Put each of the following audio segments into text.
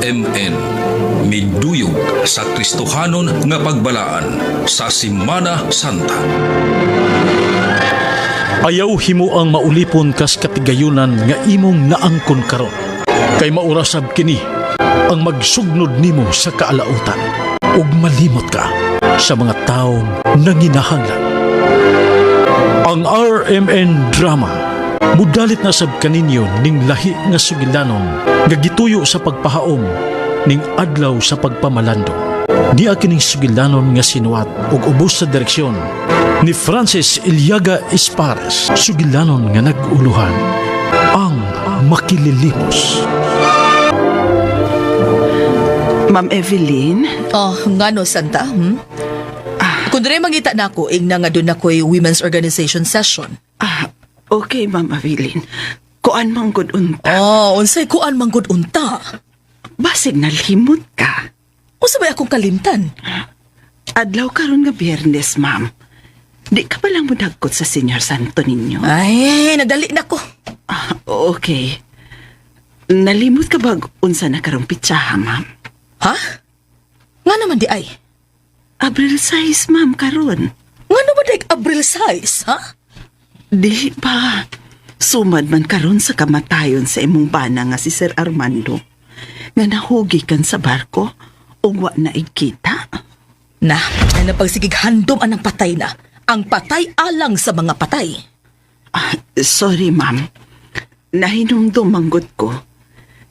RMN. Miduyog sa Kristohanon nga pagbalaan sa Semana Santa. Ayaw himo ang maulipon kas katigayunan nga imong naangkon karon. Kay maurasab kini ang magsugnod nimo sa kaalautan ug malimot ka sa mga taong nanginahanglan. Ang RMN drama mudalit na sab kaninyo ning lahi nga sugilanon nga gituyo sa pagpahaom ning adlaw sa pagpamalando. Niya kining sugilanon nga sinuwat ug ubos sa direksyon ni Francis Iliaga Espares, sugilanon nga nag-uluhan ang Makililimos. Ma'am Evelyn? Oh, ngano Santa? Kung doon mangita na ako, na nga doon ako'y women's organization session. Okay, Ma'am Evelyn. Kuan manggod unta. Oh, unsay kuan manggod unta? Basig nalimot ka. Unsa ba akong kalimtan? Adlaw karon nga Biyernes, ma'am. Di ka pa lang mudagkot sa Senior Santo ninyo. Ay, nadali na ko. Okay. Nalimot ka ba unsa na karong pitsaha, ma'am? Ha? Nga naman di ay. Abril 6, ma'am, karon. Nga naman di Abril 6, ha? Di ba? Sumad man karon sa kamatayon sa imong bana nga si Sir Armando. Nga nahugi kan sa barko o wa na ikita. Na napagsigig handom anang patay na. Ang patay alang sa mga patay. Sorry, ma'am. Nahinungdom manggod ko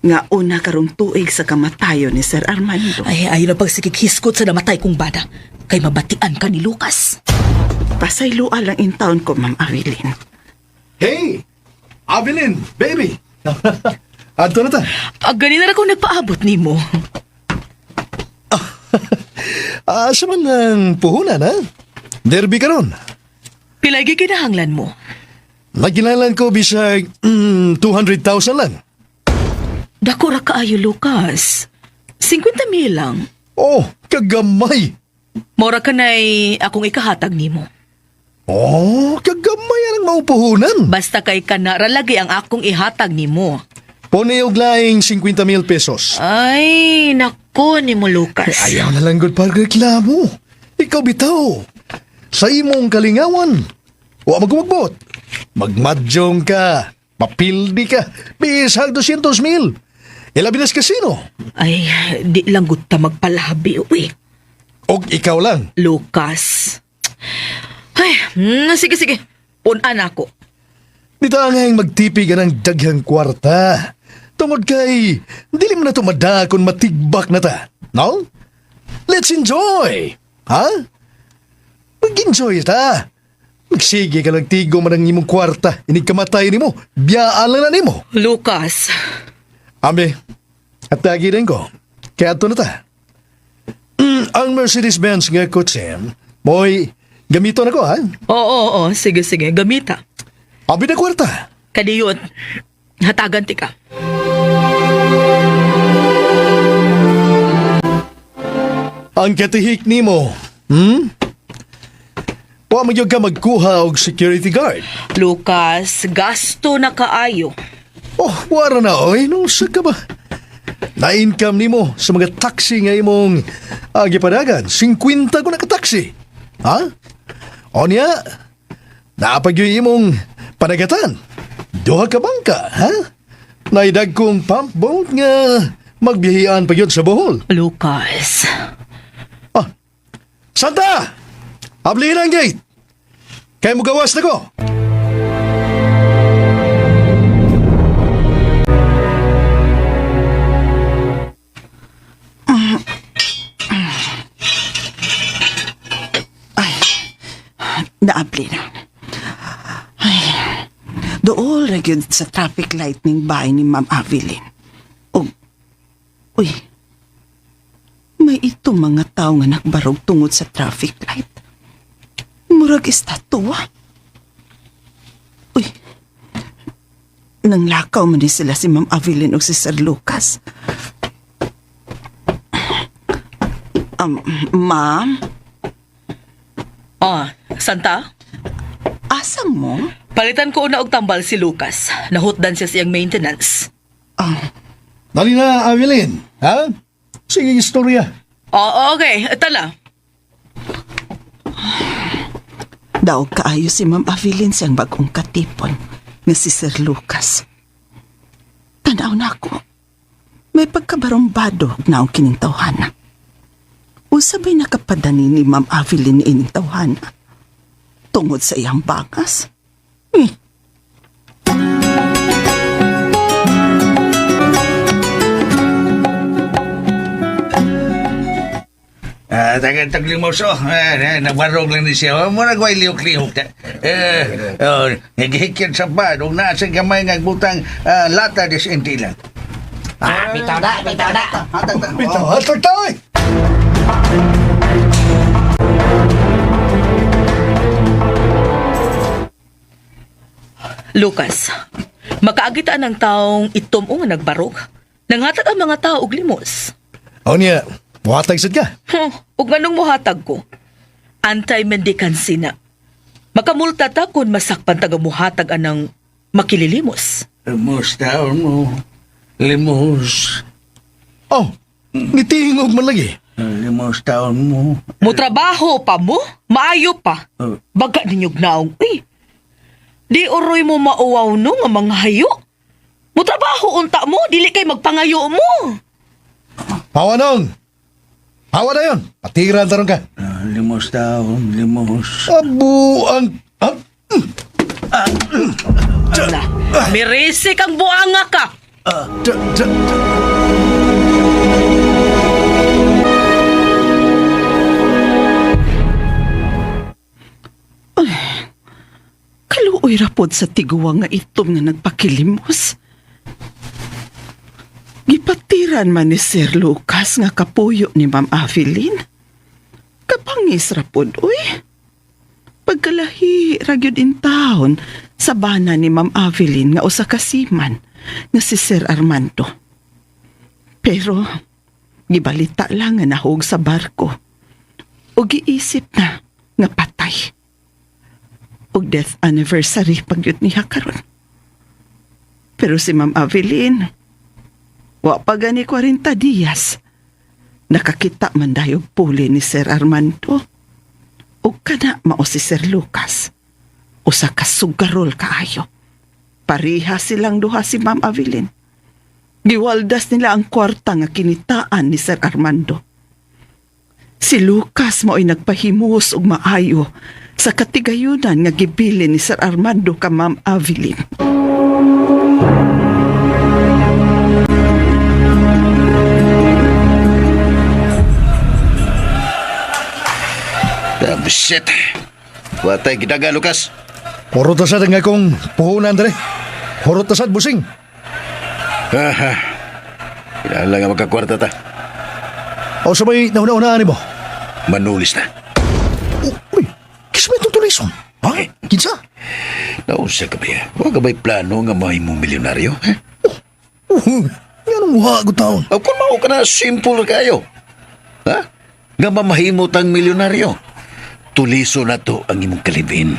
nga una karong tuig sa kamatayon ni Sir Armando. Ay, ayaw na pagsigig hiskot sa namatay kong bana. Kay mabatian ka ni Lucas. Pasaylua lang in town ko, Ma'am Avilin. Hey! Avilin, baby! Adto na ta. Ganina na akong nagpaabot ni mo. Asa man ang puhunan, ha? Derby ka ron. Pilagi kinahanglan mo. Nagkinalan ko bisag 200,000 lang. Dako ra kaayo, Lucas. 50,000 lang. Oh, kagamay. Mora ka na'y akong ikahatag ni mo. Oh, kagamay ang maupuhunan. Basta kay kanara lagi ang akong ihatag ni mo. Pone og laing 50,000 pesos. Ay, nako ni mo, Lucas. Ayaw na lang gud pagreklamo. Ikaw bitaw. Sa imong kalingawan. Wa magbugbot. Magmadyong ka. Papildi ka. Bisag 200,000. Ilabi na sa kasino. Ay, di lang gud ta magpalabi, uwi. Og ikaw lang. Lucas. Ay, sige. Punan ako. Dito ang magtipig ng daghang kwarta. Tungod kay, dili mo na tumada kung matigbak na ta. No? Let's enjoy. Ha? Mag-enjoy ta. Magsige ka lang tigo man ang imong kwarta. Inig kamatay ni mo. Biyaan lang na ni mo. Lucas. Ambe, at tagi rin ko. Kaya ito na ta. Ang Mercedes-Benz nga kotse, mo'y gamito na ko, ha? Oo. Sige. Gamita. Abi na kwarta. Kadiyot. Hatagan ti ka. Ang katihik ni mo, Wa magyog ka magkuha og security guard. Lucas, gasto na kaayo. Oh, wala na, oy. Nung sa ka ba? Na-income ni mo sa mga taxi nga imong gipadagan. 50 ko nakataksi. Ha? O niya, naapag yung imong panagatan. Duha ka bangka, ha? Naidag kong pump boat nga magbihian pa yun sa Bohol. Lucas. Ah, Santa! Hablihin ang gate! Kaya mo gawas na ko! Naabli na. Ay, dool ra gyud sa traffic light ning bahay ni Ma'am Avilin. Uy, may ito mga tao nga nagbarog tungod sa traffic light. Murag estatwa. Uy, nanglakaw man din sila si Ma'am Avilin o si Sir Lucas. Ma'am? Santa? Asa mo? Palitan ko una og tambal si Lucas. Nahutdan siya siyang maintenance. Dali na, Avelin. Ha? Sige, istorya. Okay. Tala. Daog kaayo si Ma'am Avelin siyang bagong katipon nga si Sir Lucas. Tanaw na ako. May pagkabarumbado na ang kining tawhana. Usabay nakapadani ni Ma'am Avelin ining tawhana. Tungod sa iyang bangas. Tagang-tagling mo so. Nabarog lang ni siya. Mura ko ay liyok-liyok. Nagihikyan sa bad. Huwag na sa gamay nga butang lata des inti lang. Bitaw, hatag tayo! Lucas, makaagitaan ng taong itom o nga nagbarog. Nanghatag ang mga tao og limos. O niya, muhatag sad ka. Ug manong muhatag ko? Anti-mendicancy na. Makamulta ta kung masakpan taga muhatag anang makililimos. Limos taon mo. Limos. Oh, nitingog man lagi. Limos taon mo. Mutrabaho pa mo? Maayo pa? Baga ninyog naong, di uroy mo mauwaw no nga mga hayo. Mutrabaho unta mo, dili kay magpangayo mo. Pawanong! Pawa na yun! Patiran taron ka. Limos taon, limos. Abuang... Wala, mirisik ang buanga ka. Kaluoy rapod sa tiguwa nga itom nga nagpakilimos. Gipatiran man ni Sir Lucas nga kapuyo ni Ma'am Avelin. Kapangis rapod, uy. Pagkalahi, ragyod in taon sa bana ni Ma'am Avelin nga usa ka siman nga si Sir Armando. Pero, gibalita lang nga nahog sa barko. O giisip na nga patay. O death anniversary pagyud niya karon. Pero si Ma'am Avelin, wa pa gani 40 diyas. Nakakita man dayog puli ni Sir Armando. O kana mao si Sir Lucas. Usa ka sugarol kaayo. Pariha silang duha si Ma'am Avelin. Giwaldas nila ang kwarta nga kinitaan ni Sir Armando. Si Lucas mo'y nagpahimus og maayo sa katigayunan nga gibili ni Sir Armando ka Ma'am Avelin. Shit. Watay gidaga, Lucas. Puro tasad nga kong puhunan, Andre. Puro tasad, busing. Kailangan nga magkakwarta ta. O sabay, nauna-unaan mo. Manulis na. Uy, kisa may tutulison. Ha? Kinsa? Nausa ka ba ya? Huwag ka ba'y plano nga may mong milyonaryo? Yan ang muha ko taon. Kung mao ka na, simple kayo. Ha? Nga mamahimot ang milyonaryo. Tuliso na to ang imong kalibin.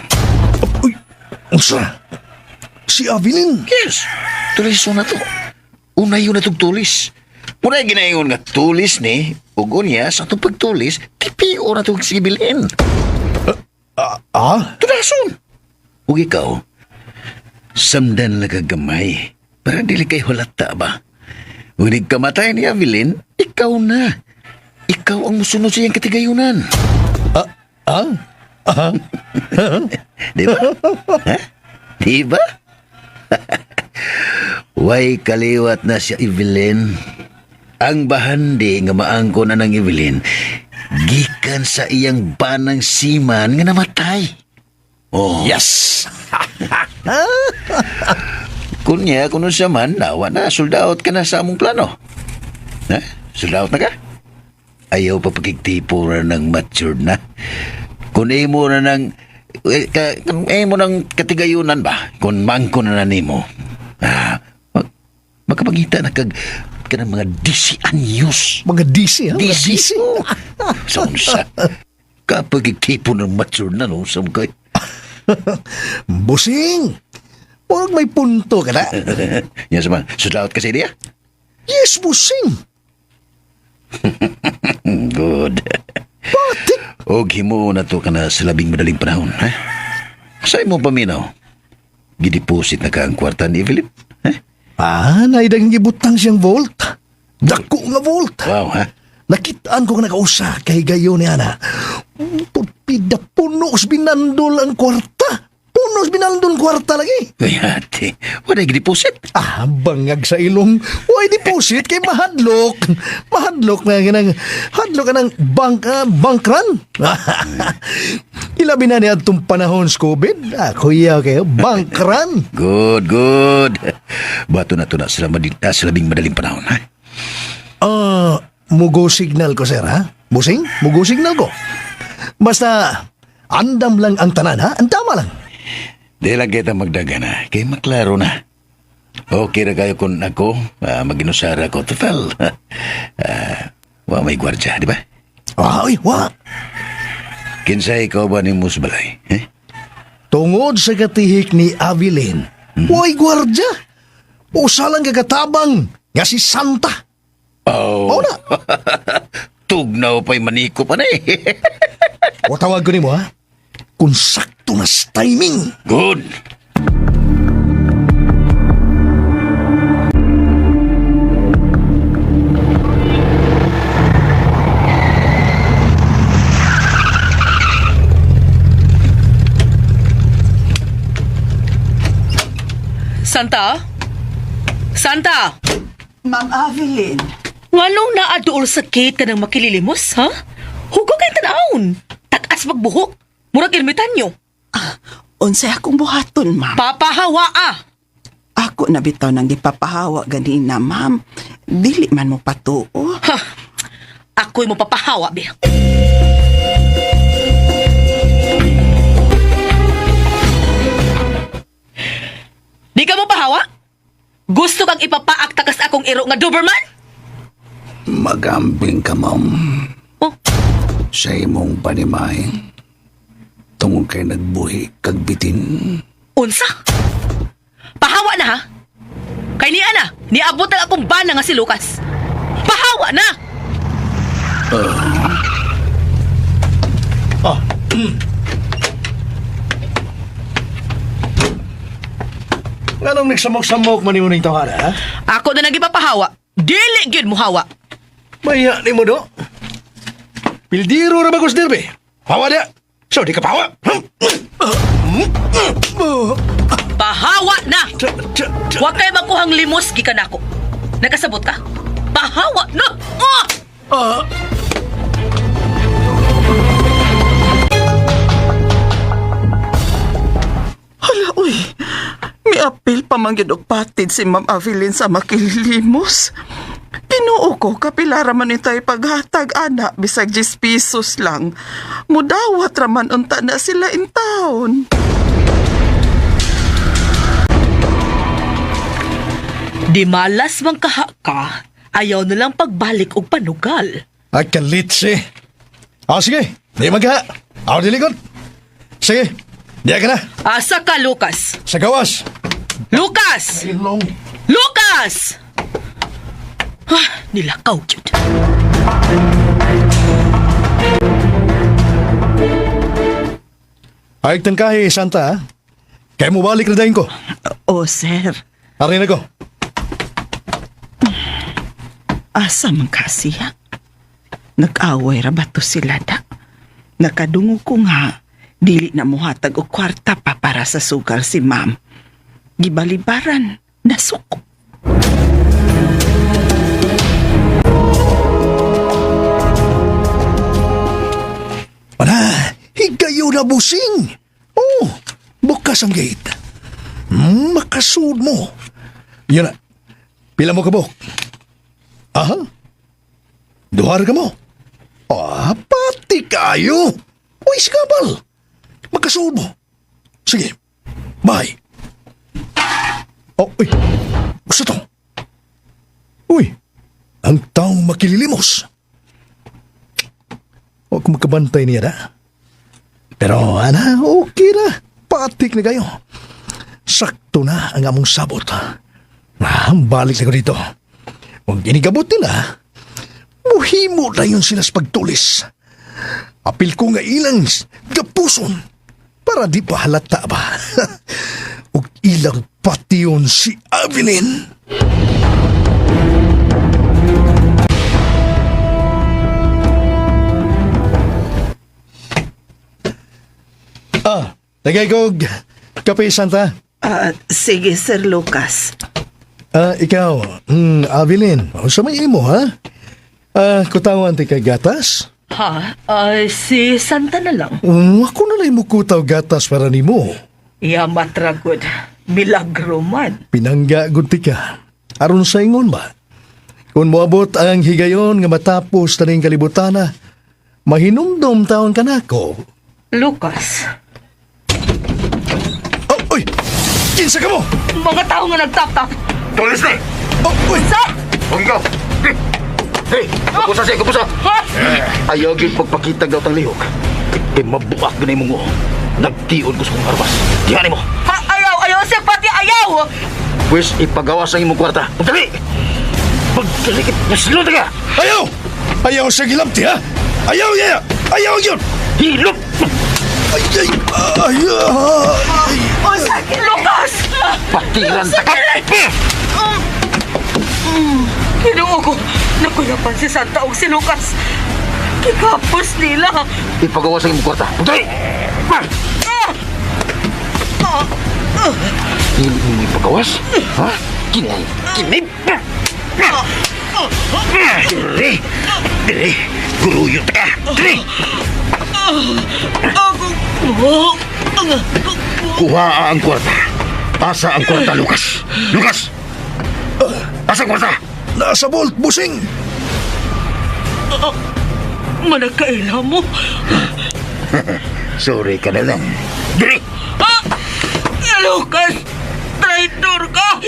Uy, unsa? Si Avelin? Yes, tuliso na to. Unayon na tong tulis. Muna ginayon nga tulis ni, ug unya sa itong pagtulis, tipio na itong sibilin. Tulason. Ug ikaw, samdan lang kagamay. Para dili kay hulata ba? Unig kamatay ni Avelin, ikaw na. Ikaw ang musunod sa iyang katigayunan. Di ba? Ha? Di ba? Way kaliwat na si Evelyn. Ang bahandi nga maangkon na ng Evelyn, gikan sa iyang banang siman nga namatay. Oh. Yes! Kunya, kung siya man, nawa na, soldaot ka na sa among plano. Ha? Soldaot na ka? Ayaw pa pagkiktipo na ng matured na. Kung mo na ng mo ng katigayunan ba? Kung mangko na nimo. Magkapagita na kag kanang mga 10 anyos. Mga DC, ha? Mga DC. Sa kapag iktipo ng mature na, no? Samkay. Busing! Huwag may punto ka na. Yan sa mga, sulaot kasi niya. Yes, busing. Good. Patik. Og himo na to ka na sa labing madaling panahon, ha? Sa imong paminaw, gideposit na ka ang kwarta ni Evelyn, ha? Naidang gibutang siyang vault. Dako nga vault. Wow, ha? Nakitaan ko nga nakausa kay gayo ni Ana. Pida punos binandol ang kwarta. Punos binandol ang kwarta lagi. Ay, ate, wala gideposit. Bangag sa ilong. Why deposit kay mahadlok. Mahadlok na ganang hadlok ka ng bankran. Ilabi na niya itong panahon sa COVID. Kuya kayo, bankran. Good, good. Bato na to na sa labing madaling panahon, ha? Mugo signal ko, sir, ha? Busing, mugo signal ko. Basta, andam lang ang tanan, ha? Ang tama lang. Di lang kita magdaga na, kay maklaro na. Okay ra kayo kung ako, mag-inusara ko, tafel. May gwardya, di ba? Ay, wa. Kinsay ikaw ba ni Musbalay? Eh? Tungod sa katihik ni Avilin, way gwardya. Usa lang kagatabang, nga si Santa. Oh, na. Tugnaw pa'y maniko pa na eh. O tawag ko ni mo, ha? Kung sakto na sa timing. Good. Santa? Santa! Ma'am Avelin, Nganong naaduol sakit ka ng makililimos, ha? Hugo kay tanawon. Takas magbuhok. Murag ilmitan nyo. unsay akong buhaton, ma'am? Papahawa ah! Ako na bitaw nang gipapahawa ganina, ma'am. Dili man mo patuo. Ha! Ako'y mo papahawa, be. Di ka mo pahawa? Gusto kang ipapaak takas akong iro nga Doberman? Magambing ka, ma'am. Oh, Sa imong panimay. Tungod kay nagbuhi kag bitin. unsa? Pahawa na ha? Kay niya na, niabot ang akong bana nga si Lucas. Pahawa na! Anong nagsamok-samok man yung tawara, ha? Ako na nagipapahawa. Dili gyud mo hawa. Maya ni mo, do. Pildiro na bagos derbe. Hawa niya. So, di ka pahawa. Pahawa na! Tsa. Huwag kayo makuhang limos gikan ako. Nakasabot ka? Pahawa na! Hala, uy. May apil pa man gyud og patid si Ma'am Avelin sa makilimos. Tinuo ko, kapilara man itay paghatag, ana, bisag 10 pesos lang. Mudawat raman unta na sila in town. Di malas mang kaha ka, ayaw na lang pagbalik og panugal. Ay, kalitsi. Sige. Di magka. Ako dilikod. Sige. Diya ka na. Asa ka, Lucas? Sa gawas. Lucas! Ilong. Lucas! Nilakaw yun. Ay, tangkahi, Santa, ha? Kaya mo balik na dahin ko. O, sir. Arin ako. Asa man kasi, ha? Nag-away ra ba to sila, da? Nakadungo ko nga, dili na muhatag o kwarta pa para sa sugal si ma'am. Gibalibaran, nasuko. Higayo na busing. Bukas ang gate. Makasud mo. Yun na. Pila mo kabok? Aha. Duhar ka mo. Pati kayo. Uy, skabal. Makasud mo. Sige. Bye. Uy. Gusto to. Uy. Ang taong makililimos. Huwag kong makabantay niya na. Pero, ana, okay na. Patik na kayo. Sakto na ang among sabot. Balik na ko dito. Kung ginigabot nila, muhimo na yun sila sa pagtulis. Apil ko nga ilang gapuson para di pa halata ba. Ug ilang pation si Avelin. Tagay ko, kape Santa. Sige, Sir Lucas. Ikaw, Avelin, sa may imo ha? Kutawan ti kay gatas? Ha? Si Santa na lang. Ako na lang mo kutaw gatas para nimo. Yamat ragod. Milagro man. Pinangga gunti ka. Aron sa ingon ba? Kung moabot ang higayon nga matapos taning kalibutana, mahinumdom taon ka na ko. Lucas, Oh, uy! Kinsa ka mo? mga tao nga nagtap-tap. Tulis na! Oh, uy! Sa? Huwag ikaw! Hey! Kapusa siya, kapusa! Ayaw yun pagpakita daw tang lihok. Kay mabuak ganay mo. Nagtiod ko sa kong arbas. Dihanin mo! Ayaw siya pati ayaw. Pwes, ipagawas ang imong kwarta. Pagdali! Pagdalikit, masilot ka! Ayaw! Ayaw sa gilapti ha? Ayaw niya! Ayaw yun! Hilop! Ay, ay, ay, ay, O sakit, Lucas! Patiran ta ka! Kinuo ko. Nakuyapan si Santa o si Lucas. Kikapos nila. Ipagawas ang imong kwarta. Pagdali! Hindi mo ipagawas? Ha? Kinay! Kinay! Dili! Dili! Guruyot ka! Dili! Kuha ang kwarta. Asa ang kwarta, Lucas? Lucas! Asa ang kwarta? nasa vault, busing! Managkaila mo. Sorry ka na lang. Dili! Lucas! Traitor ka!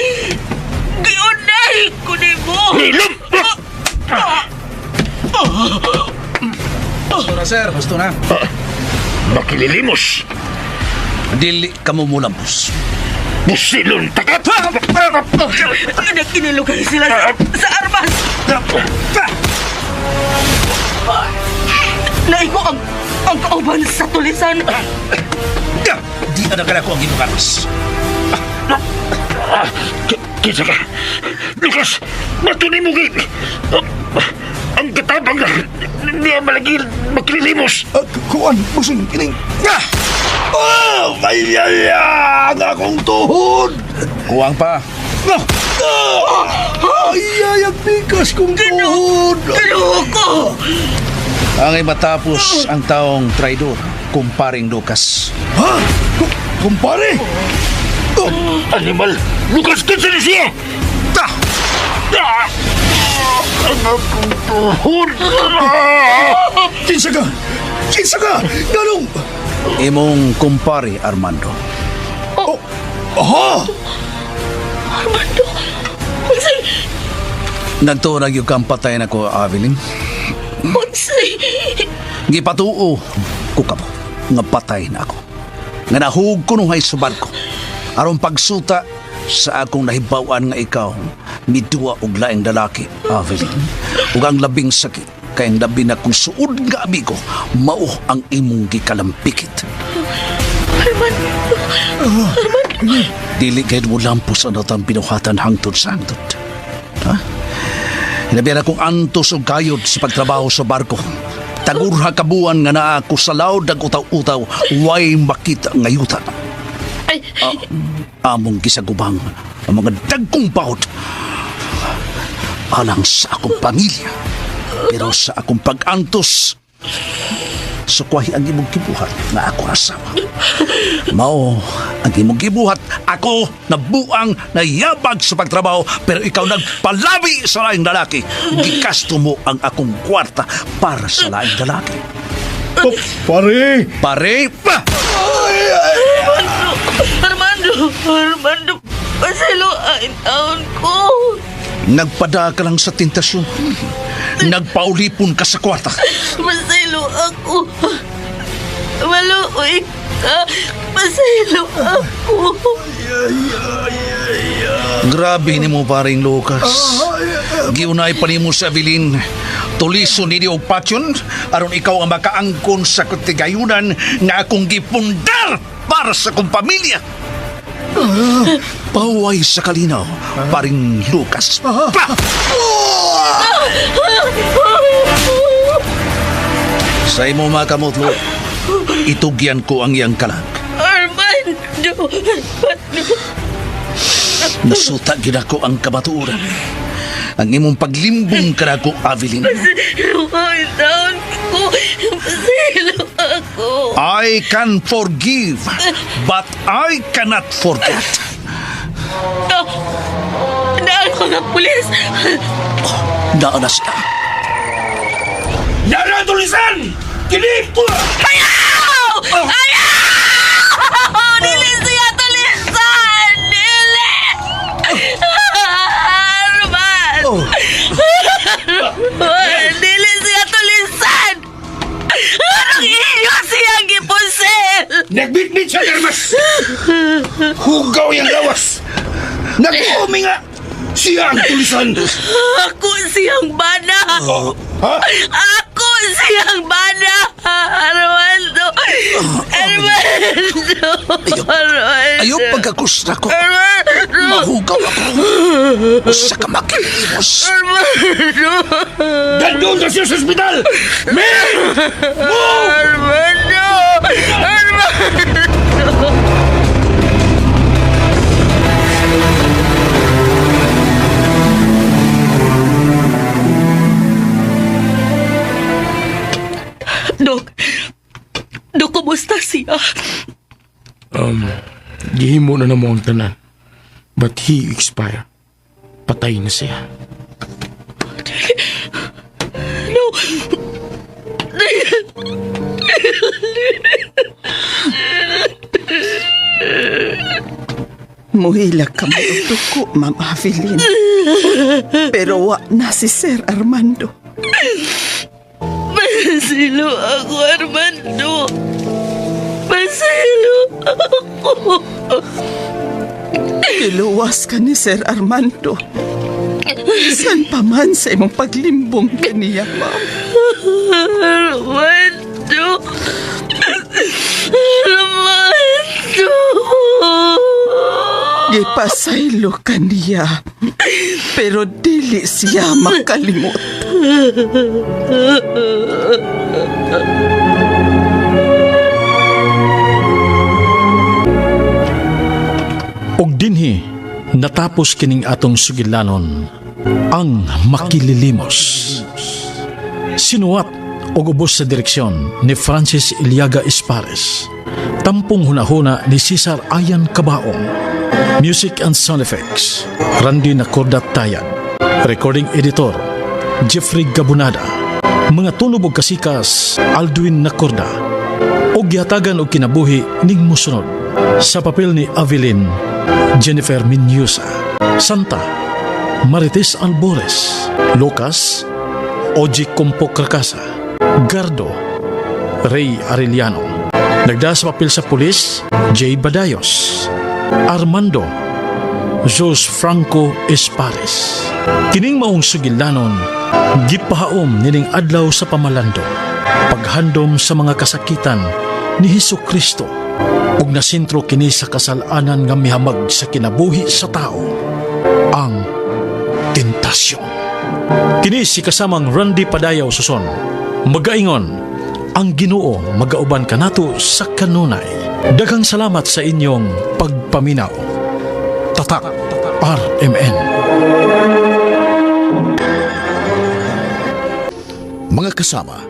Giunay ko ni mo! Hilop! Gusto na, sir. Gusto na. Makililimos! Dili ka mo muna, boss. Busilon takat! Kinilugay sila sa armas! Naigo ang kauban sa tulisan! Di anak ko ang ginugaras. Kinsa ka? Lucas! Matunin mo gay! Ang katabang na niya malagil makililimos! Kuan, busing, kining! Oh, may yaya ang akong tuhod! Kuwang pa. Ay, yayag bigas kong tuhod! Kinuko! Ang matapos ang taong traidor, kumparing Lucas. Ha? Kumpare? Animal! Lucas, kinsa na siya? Ang akong tuhod! Kinsa ka? Kinsa ka? Ganong! Imong kumpare, Armando. Aha! Armando! Unsay! Nagtuonag yung kang patay na ko, Avelin. Unsay! Gipatuo ko ka mo, nga patay na ako. Nga nahug ko nung hay subad ko. Aron pagsuta sa akong nahibawan nga ikaw, midua og laing lalaki, Avelin. Ug ang labing sakit, kayang labi na kung suod nga amigo, mao ang imong gikalampikit. Armando! Dili kayo mo lampos ang natang pinuhatan hangtod sa hangtod. Ha? Hinabi na kong antos o kayod sa pagtrabaho sa barko. Tagurha kabuan nga naa ako sa laod ng utaw-utaw, way makita ngayutan. Among gisagubang ang mga dagkong pahod. Alang sa akong pamilya. Pero sa akong pag-antos, sukwahi ang imong gibuhat na ako asawa. Mao ang imong gibuhat, ako nabuang nayabag sa pagtrabaho, pero ikaw nagpalabi sa laing lalaki. Gikasto mo ang akong kwarta para sa laing lalaki. Pare! Pare pa! Armando! Pasiluan taon ko! Nagpada ka lang sa tentasyon. Nagpaulipon ka sa kwarta. Masilo ako. Maluoy ka. Masilo ako. Grabe ni mo paring Lucas. Giunay pa ni mo sa Avelin. Tuliso ni og patyon aron ikaw ang makaangkon sa katigayunan nga akong gipundar para sa kong pamilya. Paway sa kalinaw, paring Lucas. Pa! Sa imo mga kamutlo, itugyan ko ang iyang kalag. Armando! Nasuta gina ko ang kabatuuran. Ang imong paglimbong karako, Avelin. Ay, taon ko. Pasilo ako. I can forgive, but I cannot forget. Daan ko ng pulis. Daan na siya. Yara, tulisan! Kilip ko! Ayaw! Ayaw! Dili siya tulisan! Dili! Arman! Dili siya tulisan! Anong iyo siyang gipusil? Nagbitbit siya, Dermas! Hugaw yung lawas! Nag-umi nga! Siya ang tulisan! Ako siyang bana! Ha? Ako siyang bana! Armando! Armando! Armando! Ayaw pagkakusra ko. Armando! Mahugaw ako. Sa kamakilimos. Armando! Nandun na siya sa ospital! Men! Move! Armando! Armando! Dok, kumusta siya? Gihimo na mo ang tanan. But he expired. Patay na siya. No! Muhilak ka mo duko, Ma'am Avelin. Pero wa na si Sir Armando. Masilo ako, Armando. Masilo ako. Iluwas ka ni Sir Armando. San pa man sa imong paglimbong kaniya, Ma'am. Armando. Armando. Gipasaylo kaniya. Pero dili siya makalimot. Og dinhi, natapos kining atong sugilanon ang Makililimos. Sinuwat og ubos sa direksyon ni Francis Iliaga Espares. Tampong hunahuna ni Cesar Ayan Cabaong. Music and sound effects, Randy Nacordat Tayag. Recording editor, Jeffrey Gabunada. Mga tunog og kasikas, Aldwin Nacorda. Og gihatagan og kinabuhi ning musunod. Sa papel ni Avelin, Jennifer Minyosa. Santa, Marites Albores. Lucas, Oji Compok Rakasa. Gardo, Ray Arellano. Nagda sa papel sa pulis, Jay Badayos. Armando, Jos Franco Espares. Kining maong sugilanon, gipahaom nining adlaw sa pamalando, paghandom sa mga kasakitan ni Hesukristo, ug nasentro kini sa kasalanan nga mihamag sa kinabuhi sa tao, ang tentasyon. Kini si kasamang Randy Padayaw Suson, magaingon, ang Ginoo magauban kanato sa kanunay. Daghang salamat sa inyong pagpaminaw. Tatak RMN. Mga kasama,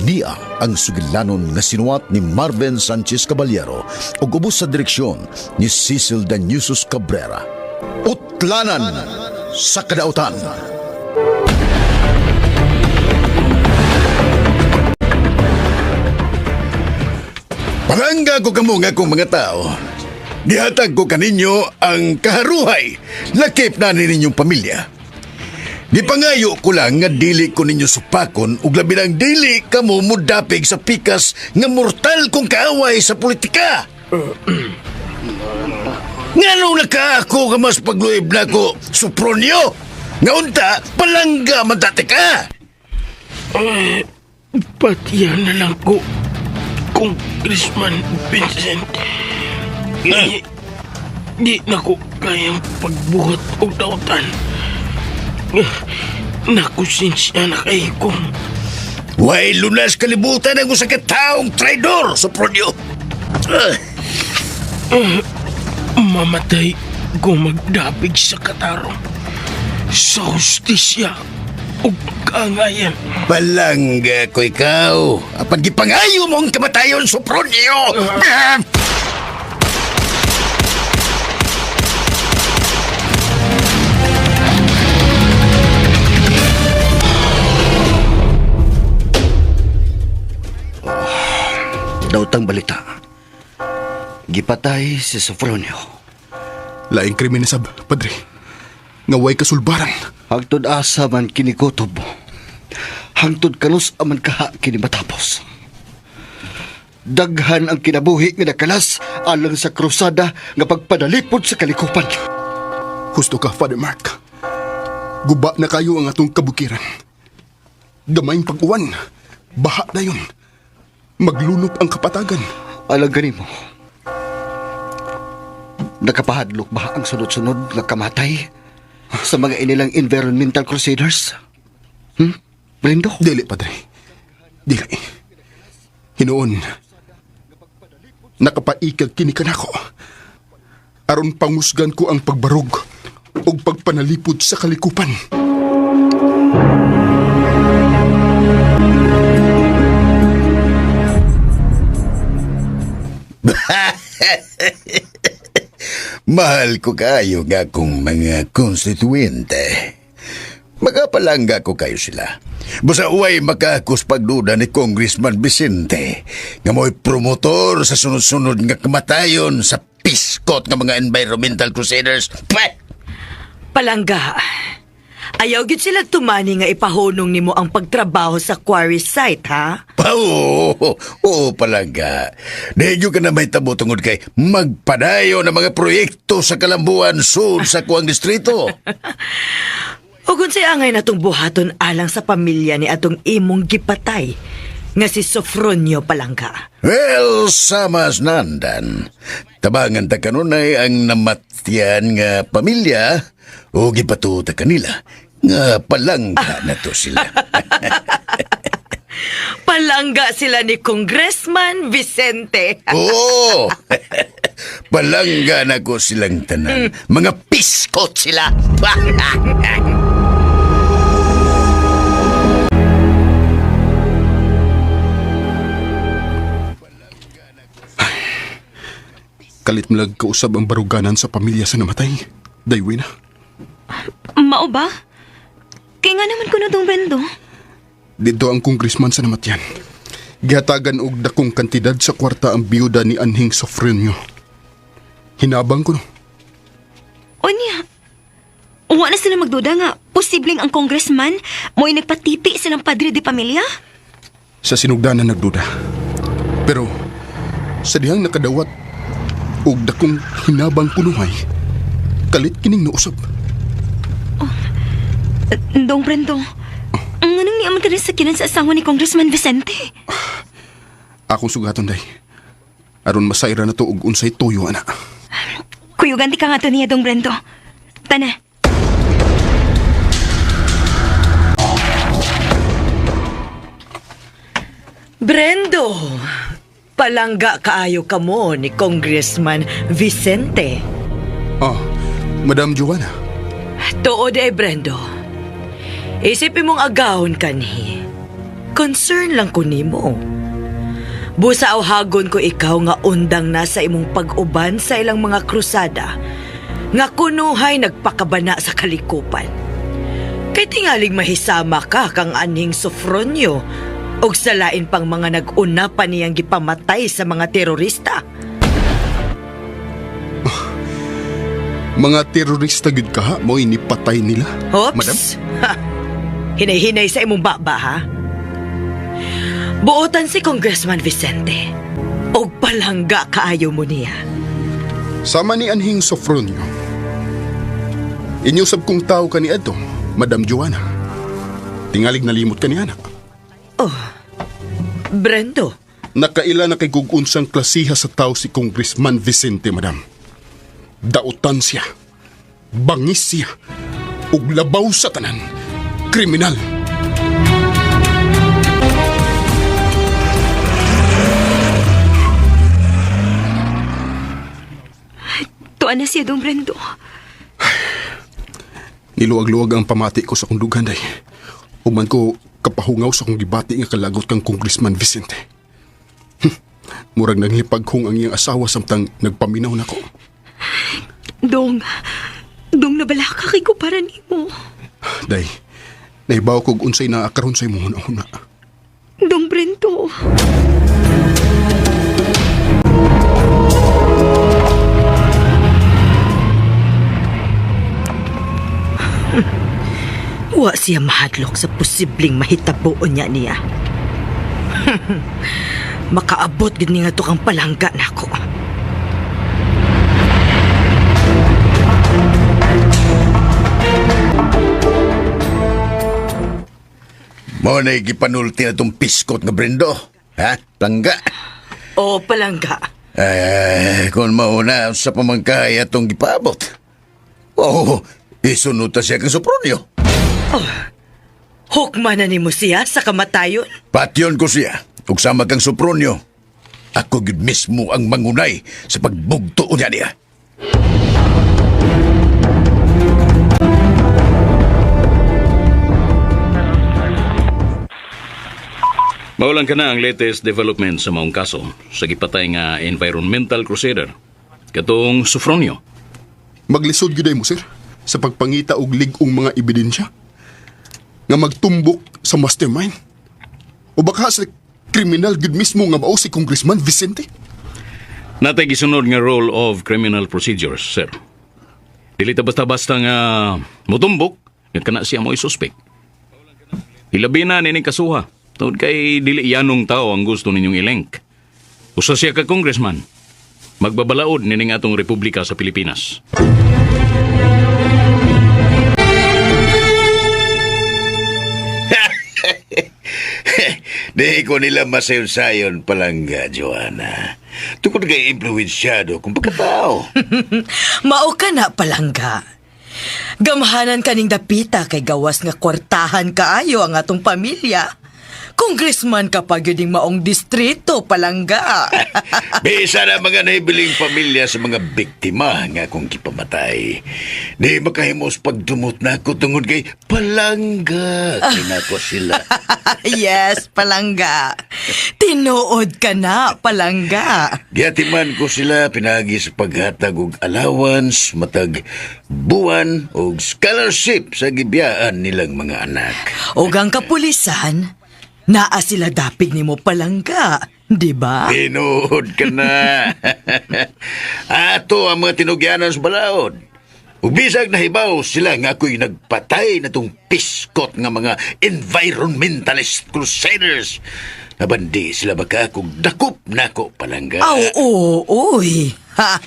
niya ang sugilanon nga sinuwat ni Marvin Sanchez Caballero ug ubos sa direksyon ni Cecil Daniusos Cabrera. Utlanan sa kadautan. Palangga ko kamo nga kong mga tao. Gihatag ko kaninyo ang kaharuhay, lakip na ninyong pamilya. Gipangayo ko lang nga dili ko ninyo supakon ug labi nang dili kamo mudapig sa pikas nga mortal kong kaaway sa politika. Nga nung naka ako ka mas pagluib na ko, Sopronio! Nga unta, palangga man tate ka! Patiyan na lang ko, Congressman Vincent. Di na ko kayang pagbuhat o dautan. Nakusinsya na kayo kong Way lunas kalibutan ang usa ka taong traidor, Sopronio! mamatay kung magdapig sa katarong, sa hustisya o kaangayan. Palangga ko ikaw. Apan gipangayo mong kamatayon, Sopronio! Dautang balita. Gipatay si Sopronio. Laing krimen sab, padre. Nga way kasulbaran. Hangtod asa man kinikutob. Hangtod kalos aman kaha kini matapos. Daghan ang kinabuhi nga nakalas alang sa krusada nga pagpadalipod sa kalikupan. Husto ka, Father Mark. Guba na kayo ang atong kabukiran. Gamayng pag-uwan. Baha na yun. Maglunop ang kapatagan. Alang ganin mo. Nakapahadlok ba ang sunod-sunod nga kamatay sa mga inilang environmental crusaders? Brendo? Dili, padre. Dili. Hinoon, nakapaikag kini kanako. Aron pangusgan ko ang pagbarog o pagpanalipod sa kalikupan. Mahal ko kayo nga kung mga konstituente. Magapalangga ko kayo sila. Basta uway makakus pagduda ni Congressman Vicente nga mo'y promotor sa sunod-sunod nga kamatayon sa piskot nga mga environmental crusaders. Pweh! Palangga, ayaw gid sila tumani nga ipahunong nimo ang pagtrabaho sa quarry site, ha? Oo, palangga. Dahil ka na may tabo tungod kay magpadayo ng mga proyekto sa kalambuan sud sa kuang distrito. O kung siya angay natong buhaton alang sa pamilya ni atong imong gipatay, nga si Sopronio, Palangga. Well, samas nandan. Tabangan ta kanunay ang namatyan nga pamilya o gipatuta kanila nga palangga na to sila. Palangga sila ni Congressman Vicente. Oo! Palangga na ko silang tanan. Mga piskot sila. Kalit malag kausab ang baruganan sa pamilya sa namatay. Daywin na. Mao ba? Kaya nga naman kuno tong Brendo. Dito ang congressman sa namatyan. Gihatagan og dakong kantidad sa kwarta ang biyuda ni Anhing Sopronio. Hinabang ko no. O niya, uwa na sila magduda nga posibleng ang congressman mo'y nagpatiti silang padre de pamilya? Sa sinugdanan nagduda. Pero sa dihang nakadawat og dakong hinabang kunuhay, kalit kining nausab. Dong Brendo, anong niya man sa kinan sa asawa ni Congressman Vicente? Akong sugaton day. Aron masayra na to og unsay tuyo ana. Kuyugan ti ka nga to niya, Dong Brendo. Tana. Brendo, palangga kaayo ka mo ni Congressman Vicente. Ah, Madam Joanna. Tuod ay Brendo. Isipin mong agahon kanhi. Concern lang ko nimo. Busa hagon ko ikaw nga undang na sa imong pag-uban sa ilang mga krusada nga kunuhay nagpakabana sa kalikupan. Kay tingaling mahisama ka kang Anhing Sopronio og sa lain pang mga nag-una pa niyang gipamatay sa mga terorista. Mga terorista gud ka mo inipatay nila. Oops! Madam? Ha! Hinay-hinay sa imong baba, ha? Buotan si Congressman Vicente. Og palangga kaayo mo niya. Sama ni Anhing Sofronio. Inyo sab kong tao kani adto, Madam Joanna. Tingalig nalimot ka niya na. Brendo, Nakaila na kay gugunsang klasiha sa tao si Congressman Vicente, Madam. Dautan siya, bangis siya, ug labaw sa tanan, kriminal. Tuan na siya, Dong Brendo. Niluwag-luwag ang pamati ko sa kong dugan, day. Uman ko kapahungaw sa kong gibati nga kalagot kang Congressman Vicente. Murag nanglipaghong ang iyang asawa samtang nagpaminaw na ko. Dong nabala ka kay kupara nimo. Day, naibaw kog unsay na akaron sa imong una. Dong Brendo. wa siya mahadlok sa posibleng mahitabuon niya. Makaabot gid ni nga to kang palangga nako. Mo na gipanulti na itong piskot nga Brendo. Ha? Plangga. O palangga. Kung mauna sa pamangkay atong gipaabot. Isunod ta siya kang Sopronio. Hukman na nimo siya sa kamatayon. Patyon ko siya. Ug sama kang Sopronio. Ako gid mismo ang mangunay sa pagbugto niya. Maulang ka na ang latest development sa maong kaso sa gipatay nga environmental crusader katong Sofronio. Maglisod gyud mo, sir, sa pagpangita og lig-ong mga ebidensya nga magtumbok sa mastermind. O baka sa kriminal gyud mismo nga mao si Congressman Vicente. Natay gisunod nga rule of criminal procedures, sir. Dili ta basta-basta nga mutumbok nga kana siya mo'y suspect. Hilabi na nining kasuha. Tawad kay dili yanong tao ang gusto ninyong ilink. Usa siya ka congressman. Magbabalaod nining atong republika sa Pilipinas. Di ko nila masayon-sayon palangga, Joanna. Tukod kay impluwensyado kung pagkatao. Mao ka na palangga. Gamhanan kaning dapita kay gawas nga kwartahan kaayo ang atong pamilya. Congressman ka pa gyuding maong distrito, palangga. Bisa na mga nahibiling pamilya sa mga biktima nga akong kipamatay. Di makahimos pagdumot na ako tungod kay palangga. Kinako sila. Yes, palangga. Tinuod ka na, palangga. Giatiman ko sila pinagi sa paghatag og allowance, matag buwan o scholarship sa gibiyaan nilang mga anak. O ang kapulisan, naa sila dapig nimo palangga, di ba? Tinuod ka na. Ato ang mga tinugyanan sa balaod. Ug bisag nahibaw sila nga ako'y nagpatay na tong piskot nga mga environmentalist crusaders. Nabandi sila baka akong dakop nako palangga. Uy. Ha,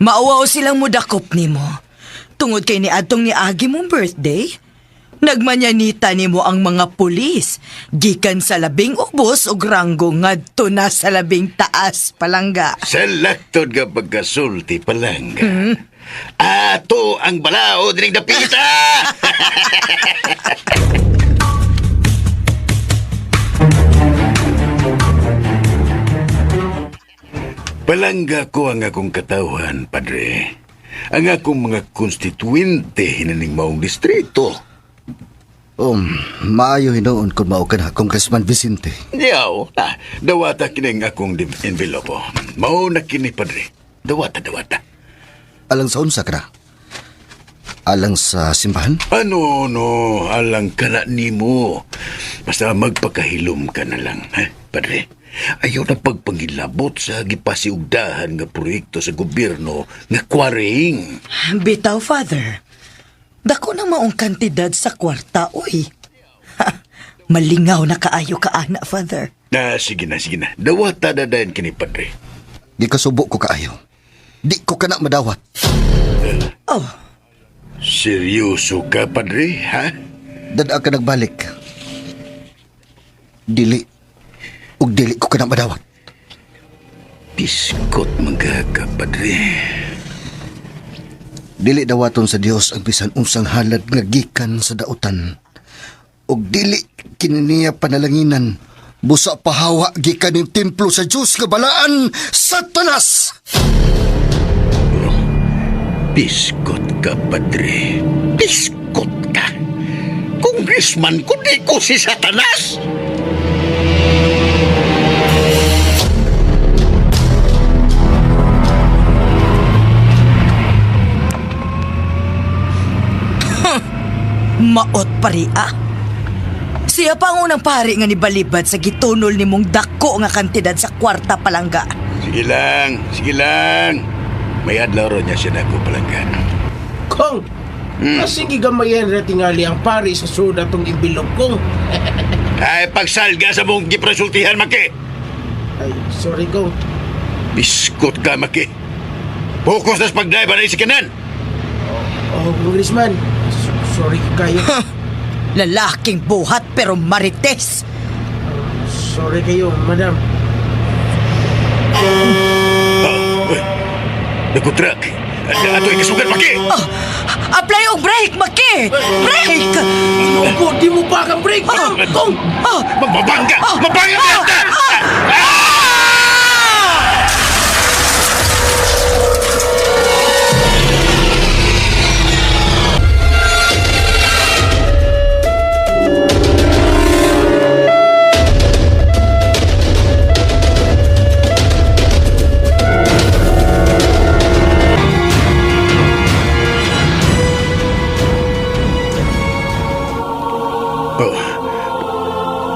mauwaw silang mudakop nimo. Tungod kay ni adtong ni Agi mong birthday, nagmanyanita nimo ang mga pulis. Gikan sa labing ubos ug ranggo ngadto na sa labing taas, palangga. Sa laktod nga pagkasulti, palangga. Ato ang balao dining dapita! Palangga ko ang akong katawhan, padre. Ang akong mga konstituente hinaning maong distrito. Maayo hinoon kung mao ka na, Congressman Vicente. Yaw, dawata kining akong envelope. Mao na kini, padre. Dawata. Alang sa unsa ka na? Alang sa simbahan? Ano, alang ka na nimo. Basta magpakahilom ka na lang, ha, padre. Ayaw na pagpangilabot sa gipasiugdahan nga proyekto sa gobyerno nga quarrying. Bitaw, Father. Dako na maong kantidad sa kwarta, oy. Malingaw na kaayo ka, ana, Father. Sige na. Dawata dadayan kini, padre. Gikasubo ko kaayo. di ko kana madawat. Seryoso ka, Padre, ha? Dada ka nagbalik. Dili ko kana madawat. Piskot mga Padre. Dili dawaton sa Dios ang bisan unsang halad nga gikan sa dautan. Ug dili kininiya panalanginan busa pahawa gikan ning templo sa Dios nga balaan, Satanas. Piskot ka, Padre. Piskot ka. Congressman, kundi ko si Satanas. Maot pari Siya pa ang unang pari nga nibalibad sa gitunol ni mong dako nga kantidad sa kwarta palangga. Sige lang. May adlaw ron niya siya na ako palanggan. Kong, sige gamayan na tingali ang pari sa suda tong ibilog kong. Ay, pagsalga sa mong giprasultihan, Maki. Ay, sorry Kong. Biskot ka, Maki. Focus na sa pag-drive na si kanan. Oh, Congressman. Sorry kayo. Lalaking buhat pero marites. Sorry kayo, madam. Nagutrak. Ato ay kasugat, Maki. Apply og brake, Maki! Brake! Opo, di mo pa kang break. Kong! Mabangga! Mabangga ka!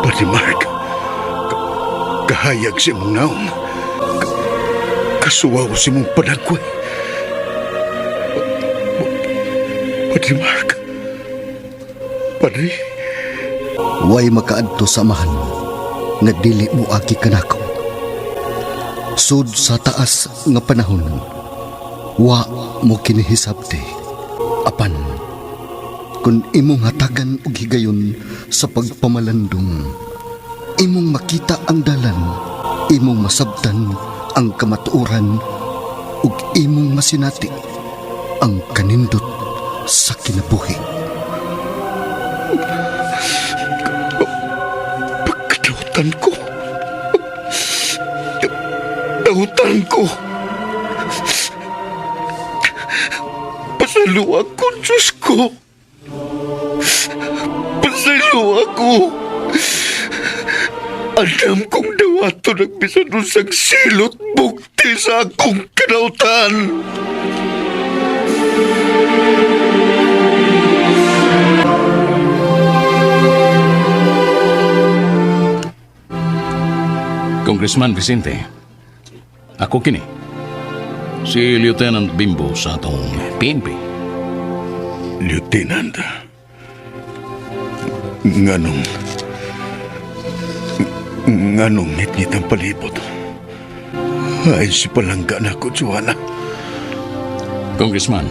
Pati Mark, kahayag si mong naong. Kasuwaw si mong panagkoy. Pati Mark, Padre. Way makaadto samahan nga dili mo aki kanako. Sud sa taas nga panahon, wa mo kinihisabti. Apan, kung imong hatagan og higayon sa pagpamalandong, imong makita ang dalan, imong masabtan ang kamatuoran, ug imong masinati ang kanindot sa kinabuhi. Pagkadautan ko. Dautan ko. Pasalo ako, Diyos ko. Pasalo ako. Alam kong dawato nagbisan usang silot bukti sa akong kanautan. Congressman Vicente, ako kini. Si Lieutenant Bimbo sa atong PNP. Lieutenant, nganong ngit-ngit ang palibot. Ay si palangga na ko, Joanna. Congressman,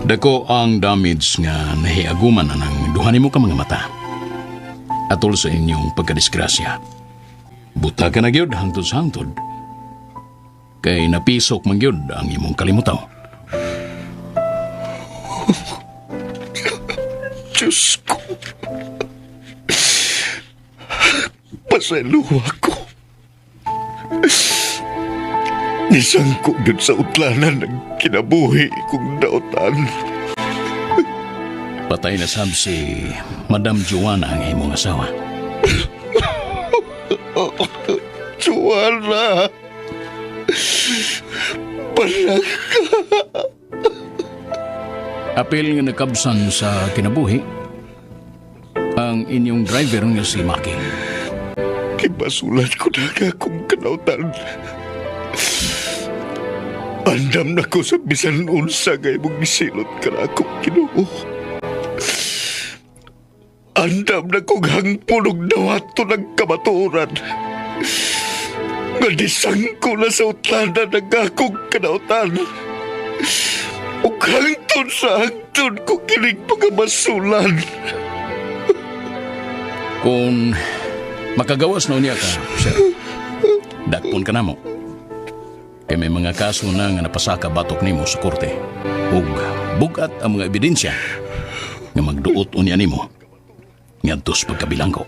dako ang damage nga nahiaguman na ng duha nimo ka mga mata. Atol sa inyong pagkadisgrasya. Buta ka na gyud hangtod sa hangtod. Kay napisok man gyud ang imong kalimutaw. Diyos ko. Pasalo ako. Nisangko dun sa utlanan ng kinabuhi kong dautan. Patay na sab si Madam Joanna ang imong asawa. Joanna! Palangga! Apil nga nakabsan sa kinabuhi ang inyong driver nga si Maki. Kibasulan ko na akong kanautan. Andam na ko sa bisan unsa nga imong gisilot ka na akong Ginoo. Andam na kong hangpunog dawato ng kamaturan. Madisang ko na sa utlanan ng akong kanautan. Ug hangtod sa hangtod ko kining pagamasulan. Kung makagawas na niya ka, sir, dakpon ka na mo. Kaya may mga kaso na nga napasaka batok nimo sa korte. Ug bugat ang mga ebidensya nga magduot unya nimo ngadtos pagkabilanggo.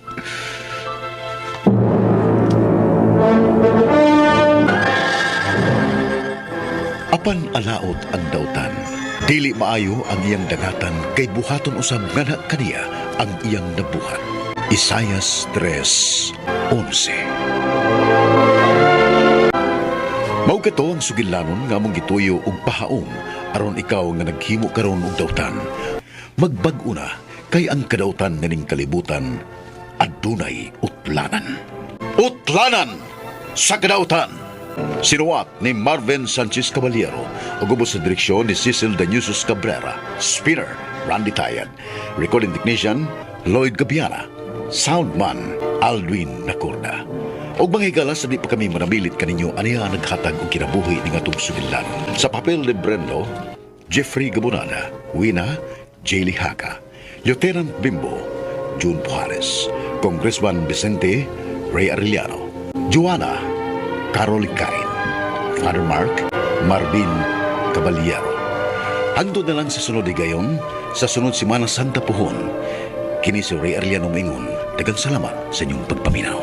Apan alaot ang dautan, dili maayo ang iyang dagatan kay buhaton usab ngana kaniya ang iyang nabuhat. Isaias 3:11. Mao kato ang sugilanon nga among gituyo og pahaom aron ikaw nga naghimo karon og dautan. Magbag-o na kay ang kadautan ning kalibutan adunay utlanan. Utlanan sa kadautan. Sinuwat ni Marvin Sanchez Caballero ug ubos sa direksyon ni Cecil Daniusos Cabrera. Spinner Randy Tayad. Recording technician Lloyd Gabiana. Soundman Aldwin Nacorda. Og mga higala sa di pa kami manamilit kaninyo aniya naghatag og kinabuhi ning atong sugilan. Sa papel ni Brendo, Jeffrey Gabonada, Wina, Jaylee Haka, Lieutenant Bimbo, June Juarez, Congressman Vicente Ray Arellano, Joanna Carol Cain, Father Mark Marvin Caballero. Hangtod na lang sa sunod gayon, sa sunod Semana Santa Puhon, kini si Ray Arellano Mingon, daghang salamat sa inyong pagpaminaw.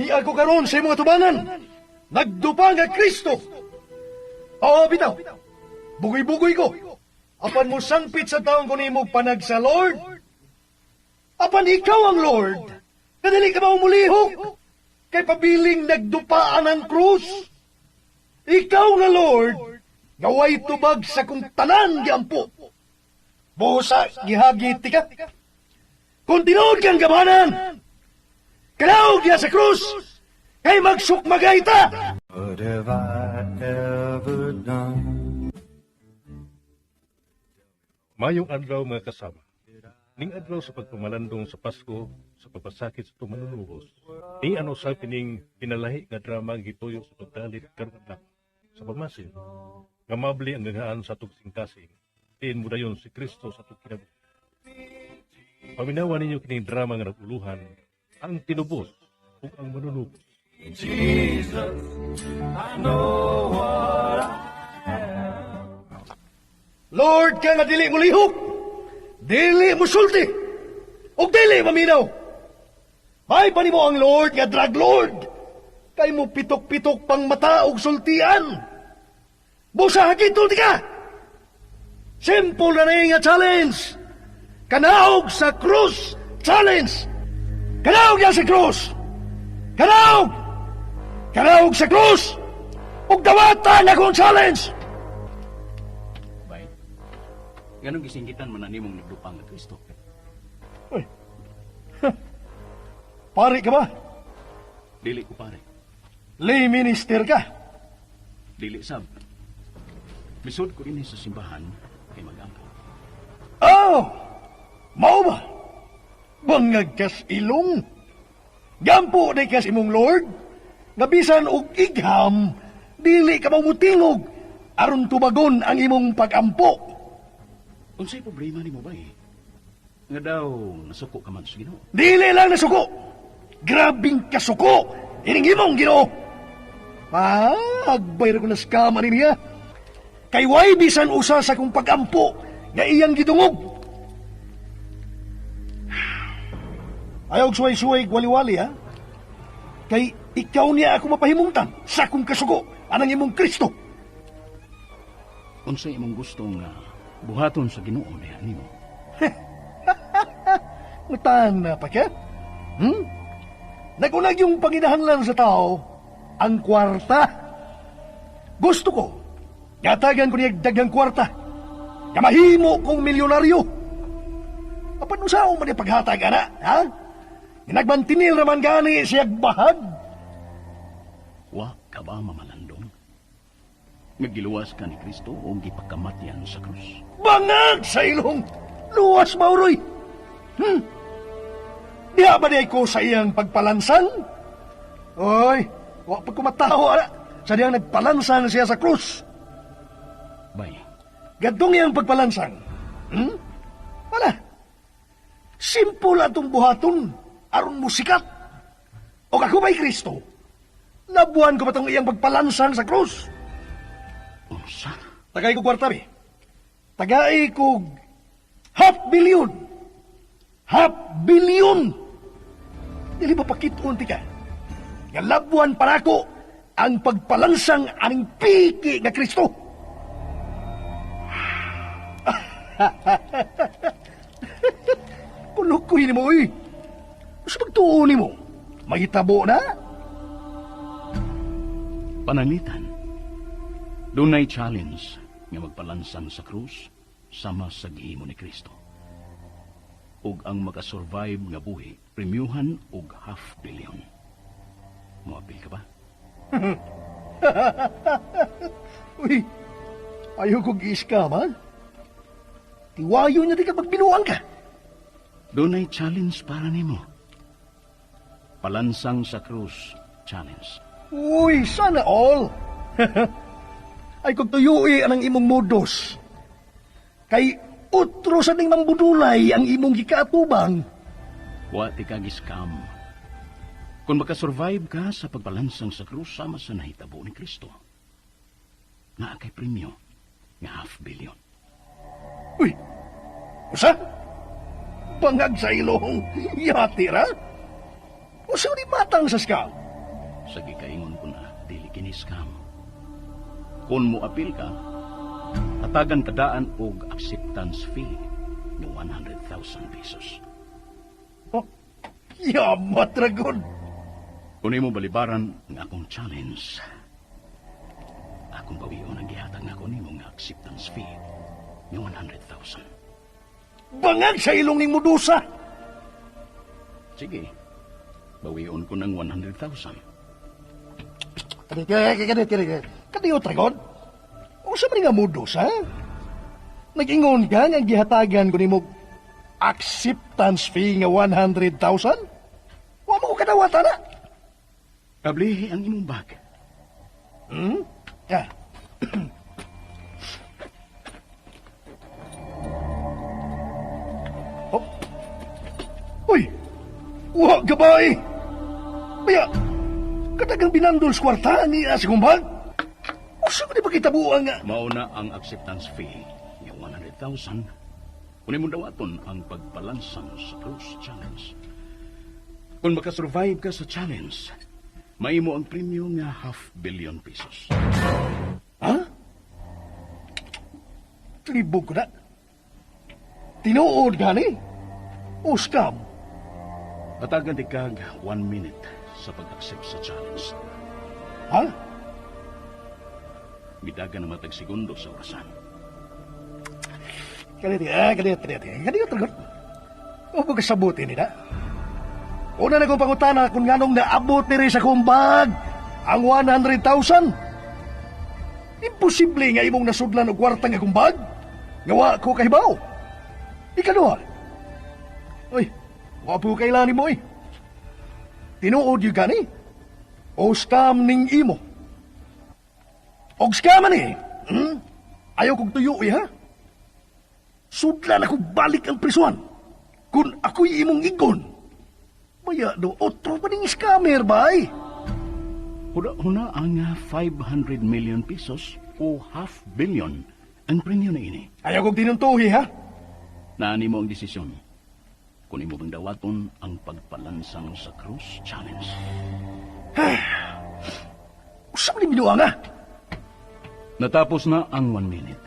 Di ako karon sa mga tubangan. Nagdupa nga Kristo. Oo, bitaw. Bugoy-bugoy ko. Apan mo sangpit sa taong ko nimo panag sa Lord. Apan ikaw ang Lord. Kadali ka ba umulihok? Kay pabiling nagdupaan ang krus. Ikaw nga Lord, gaway tubag sa kung tanan giampo. Busa gihagit ka. Kung tinuod kang gamanan, kalaog diya sa krus, kay magsukmagay ta. What have I ever done? Mayong adlaw mga kasama. Ning adlaw sa pagpamalandong sa Pasko, sa pagpasakit sa tumanunubos. Ni ano sa kining pinalahi nga drama gituyo sa pagdalit karon na sa pagmasin. Nga mabli ang ganahan sa atong singkasing. Tiin mo dayon si Kristo sa atong kinabuhi. Paminawan ninyo kining drama nga naguluhan, ang tinubos ug ang manunubos. Jesus, I know what I Lord, ka nga dili mo lihok, dili mo sulti, ug dili maminaw. May pa nimo ang Lord nga drug Lord, kay mo pitok-pitok pang mata ug sultian. Busa hagitul di ka. Simple na rin nga challenge. Kanaog sa krus challenge. Kanaog yan sa krus. Kanaog! Kanaog sa krus! Ug dawatan akong challenge! Ganong gisinggitan man na nimong nagdupang na Kristo. Uy. Pare ka ba? Dili ko pare. Lay minister ka? Dili sab. Bisod ko ini sa simbahan kay mag-ampo. Oh! Mao ba? Bangag kas ilong. Gampo day kas imong Lord. Gabisan og igham, dili ka mamutingog aron tubagon ang imong pag-ampo. Unsay problema nimo ba eh? Nga daw nasuko ka man sa Ginoo. Dili lang nasuko. Grabing kasuko. Ining imong Ginoo. Agbayra ko na skama niya. Kay way bisan usa sa kong pag-ampo nga iyang gidungog. Ayaw suway-suway wali-wali ha. Kay ikaw niya ako mapahimungtan sa kong kasuko anang imong Kristo. Unsay imong gusto nga buhaton sa Ginoo niya nimo? Mutan na pa ka? Nagunag yung panginahanglan sa tao, ang kwarta. Gusto ko, gatagan ko niya dagang kwarta. Kamahimo kong milyonaryo. Apan usaw man yung paghatag, ana, ha? Nagmantinil naman gani siyag bahag. Wa ka ba mamalandong? nga giluwas ka ni Kristo o gipakamatyan sa krus. Bangag sa ilong! Luwas, Mauroy! Diha ba di ko sa iyang pagpalansang? Oy, wa pa kumataho, ala. Sa diyang nagpalansang siya sa krus. Bay, Gadong iyang pagpalansang. Wala. Simple atong buhaton. Aron musikat. O ako ba'y Kristo? Labuhan ko ba itong iyang pagpalansang sa krus? unsa? Tagay ko kwarta, be. Tagay ko $500 million. $500 million! Dili ba pakitun ti ka? Nga labuhan para ko ang pagpalansang aning piki nga Kristo. Kulukoy ni mo, eh. Sa pagtuon ni mo, mahitabo na? Pananglitan, dunay challenge nga magpalansang sa krus sama sa gihimo ni Kristo. Ug ang makasurvive nga buhi, premiuhan og $500 million. Moapil ka ba? Uy, ayaw kong i-scam, ha? Tiwayo niya di ka magbinuang ka. Dunay challenge para nimo. Palansang sa krus challenge. Uy, sana all. Ay kung tuyui ang imong modus. Kay utro sa ning mambudulay ang imong gikaatubang. Wa ti ka giskam. Kung makasurvive ka sa pagpalansang sa krus sama sa nahitabo ni Kristo, naa kay premyo nga $500 million. Uy, usa? Bangag sa ilong yatira? O siya di matang sa scam? Sa gikaingon ko na, dili kini scam. Kung mo apil ka, hatagan kadaan og acceptance fee ng 100,000 pesos. Oh, yamat ragon. Kung imo balibaran ng akong challenge, akong bawion ang gihatag na ako nimo nga acceptance fee ng 100,000. Bangag sa ilong ning mudusa. Sige, bawion ko ng 100,000. Kaniyo, Tragon? O sa mga mudusa? Nag-ingon ka nga gihatagan ko ni mo acceptance fee nga 100,000? Wa mo ko kadawata na. Kablihi ang imong bag. Ah. Oh. Uy! Wa gabay! Baya, katagang binandol sa kwarta ni Asigumbag? O saan ko di pakitabuan nga? Mauna ang acceptance fee ng 100,000. Kung mo dawaton ang pagpalansang sa Cruise Challenge. Kung makasurvive ka sa challenge, maimo ang premyo nga $500 million. Ha? Tribog ko na. Tinuod gani? O scam? Patagan di kag 1 minute sa pag-accept sa challenge. Ha? Bidagan na matag segundo sa orasan. Kanito, Tragon. O ba kasabuti nila? Una na kong pangutana kung nganong naabot ni Reza Kumbag ang 100,000. Imposible nga imong nasudlan og kwarta nga kumbag. Ngawa ko kahibaw. Ikaduha. Uy, wa po kailangan mo eh. Tinuod yung gani? O scam ning imo? Og scam ni? Ayaw kong tuyo eh, ha? Sudlan ako balik ang prisuan. Kung ako'y imong igon. Maya do, otro pa ning scammer ba eh? Huna ang 500 million pesos o $500 million ang premyo na ini. Ayaw kong tinuntuhi, ha? Naani mo ang desisyon. Kung imo bang dawaton ang pagpalansang sa Cruise Challenge. Usap ni binuang, ha? Natapos na ang 1 minute.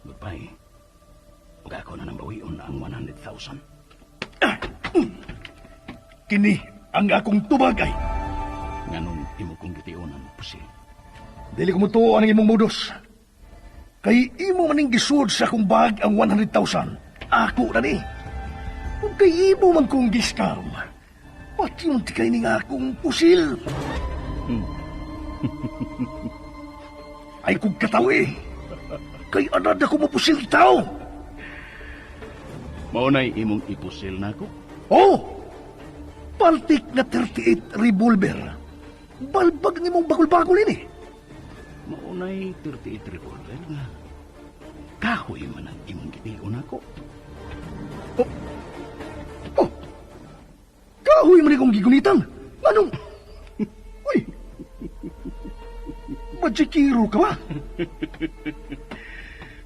Goodbye. Huwag ako na nang bawion ang 100,000. Kini ang akong tubagay. Nganong imo kong gitiunan, pusil. Dili ko mutuo ang imong modus. Kay imo maning gisud sa akong bag ang 100,000. Ako na ni. Kung kay imo man kong giskam, pati yung tikay ni nga akong pusil. Ay kong katawi. Kay anad ako mapusil tao. Maunay imong ipusil na ako. Oh! Paltik na 38 revolver. Balbag ng imong bagol-bagol ini. Maunay 38 revolver nga. Kahoy man ang imong gitiyon ako. Oh! Kahoy man ikong gigunitan. Anong? Uy! Majikiro ka ba?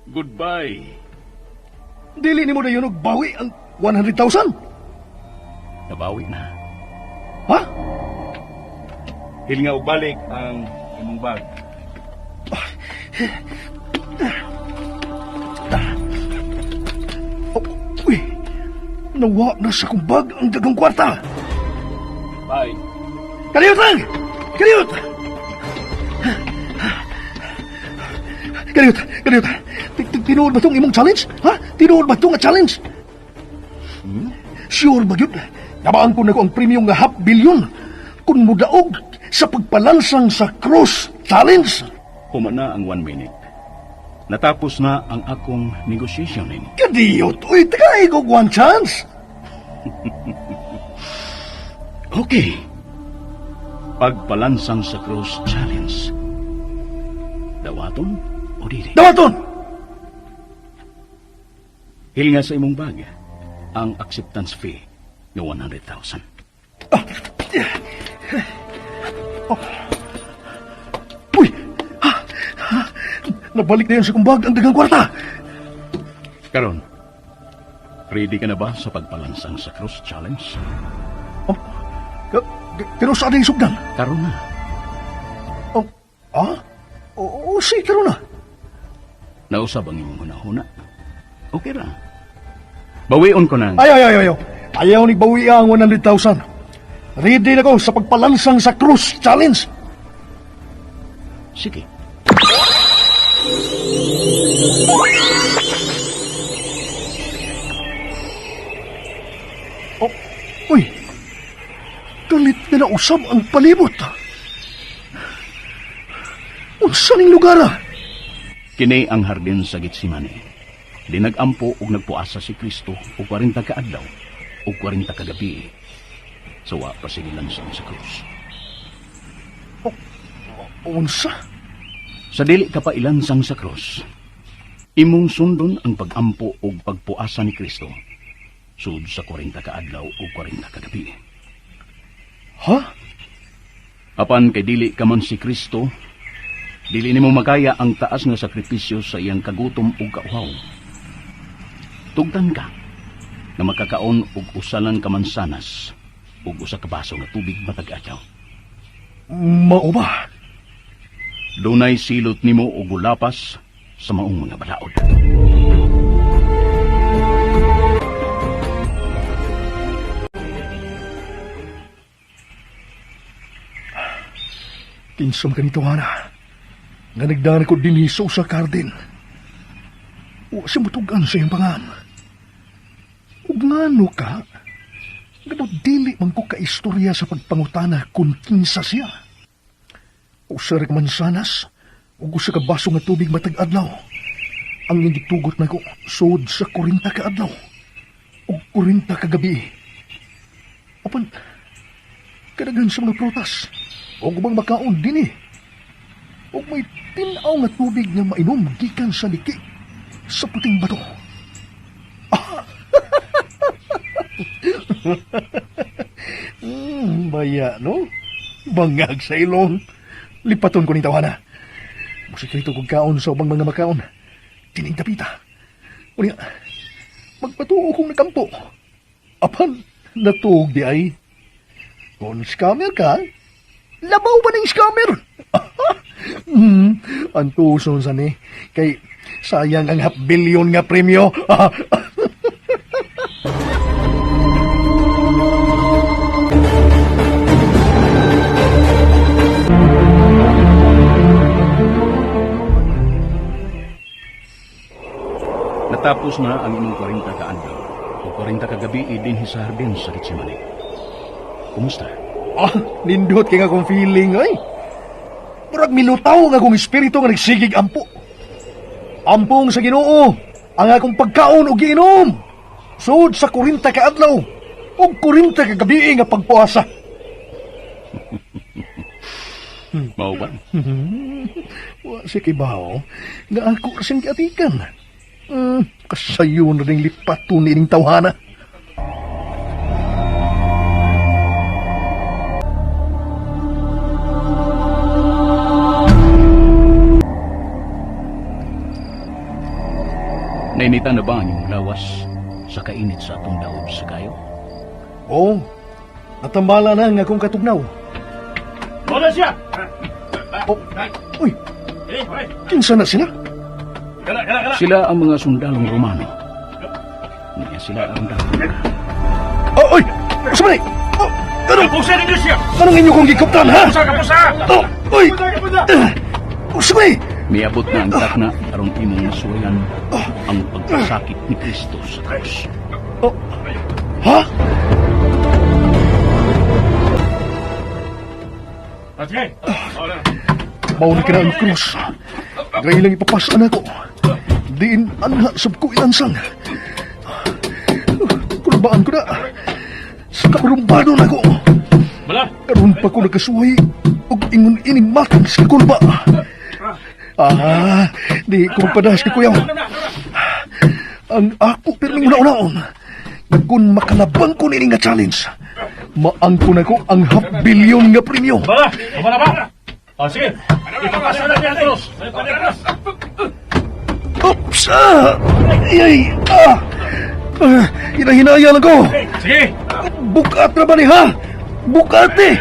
Goodbye. Dili ni mo na yun bawi ang 100,000? Nabawi na. Ha? Hilinga og balik ang imong bag. Uy! Nawa na sa kong bag ang dagang kwarta. Bye. Kaliyot lang! Kaliyot! Kaliyot! Tinuod ba itong imong challenge? Ha? Tinuod ba itong challenge? Sure ba yun? Nabaan ko na ko ang premium nga $500 million kung mudaog sa pagpalansang sa cross challenge. Humana ang 1 minute. Natapos na ang akong negosyasyon nini. Kadiyot! Uy, tagay ko one chance! Okay. Pagpalansang sa cross challenge. Dawaton o dili? Dawaton! Hilinga sa imong bag ang acceptance fee ng 100,000. Uy! Nabalik na yan sa kumbag ang dagang kwarta. Karon, ready ka na ba sa pagpalansang sa cross challenge? Pero sa ating sugdan? Karon na. Oo, si karon na. Nausab ang imong hunahuna. Okay ra. Bawion ko na. Ayaw. Ayaw ni bawi ang 100,000. Ready na ko sa pagpalansang sa cross challenge. Sige. Uy! Galit na nausab ang palibot. Unsa ning lugar? Kini ang hardin sa Getsemani. Di nagampo ug nagpuasa si Kristo og 40 ka adlaw ug 40 ka gabi. Sawa pa sila lansang sa krus. Unsa? Sa dili ka pa ilansang sa krus, imong sundon ang pagampo ug pagpuasa ni Kristo sud sa 40 ka adlaw ug 40 ka gabi. Ha? Apan kay dili ka man si Kristo, dili nimo makaya ang taas nga sakripisyo sa iyang kagutom ug kauhaw. Tugtan ka na makakaon og usalan ka mansanas ug usa ka baso nga tubig matag adlaw. Mao ba? Dunay silot nimo og gulapas sa maong mga balaod. Kinsam ganito nga nga nagdaan ko din sa Cardin. O simutugan sa iyong pangan. Ug ngano ka? Ganun dili man ko kaistorya sa pagpangutana kung kinsa siya. Usa ka mansanas, ug usa ka baso nga tubig matag adlaw. Ang inditugot na ko sud sa 40 ka adlaw. Ug 40 ka gabi. Apan, kadaghan sa mga prutas. O gubang makaon din eh. O may tinaw nga tubig nga mainom gikan sa liki sa puting bato. Baya, no? Bangag sa ilong. Lipaton ko ni tawana. Musikrito kong kaon sa ubang mga makaon. Tining tapita. Unya, magpatuo kong nakampo. Apan, natuog di ay. Kung scammer ka, labaw ba ng scammer? Ang tuson sa ni. Kay sayang ang $500 million nga premyo. Natapos na ang inyong 40 ka adlaw o 40 ka gabi din sa hardin sa Getsemani. Kumusta? Nindot kaya akong feeling, ay. Murag minutaw nga akong espiritu nga nagsigig ampo. Ampong sa Ginoo, ang akong pagkaon o giinom. Sud sa 40 ka adlaw o 40 ka gabi nga pagpuasa. Mao ba? Wa si kibaw nga ako siyang giatikan. Kasayo na rin lipato nining tawhana. Nainita na ba ang iyong lawas sa kainit sa atong daob sa kayo? Oo, natambala na ang akong katugnaw. Wala siya! Uy, kinsa na sila? Sila ang mga sundalong Romano. Niya sila ang daob. Uy! Sumali! Kapusa ninyo siya! Anong inyo kong gikuptan, ha? Kapusa! Uy! Sumali! Miabot na ang takna aron imong masuwayan ang pagpasakit ni Kristo sa krus. Ha? Mauna ka na ang krus. Gaya lang ipapasaan ako. Diin anha sab ko ilansang. Kulbaan ko na. Sa karumbado na ko. Karoon pa ko nakasuhay og ingon ining matang sa kulba. Di ko magpadahas kay kuyaw. Ang ako pirming una-unaon. Kung makalabang ko nini nga challenge, maangko na ko ang ½ bilyon nga premyo. Bala! Sige! Ipapasa na niya, Cruz! Oops! Hinahinaya lang ko. Sige! Bukat na ba ni ha? Bukat eh!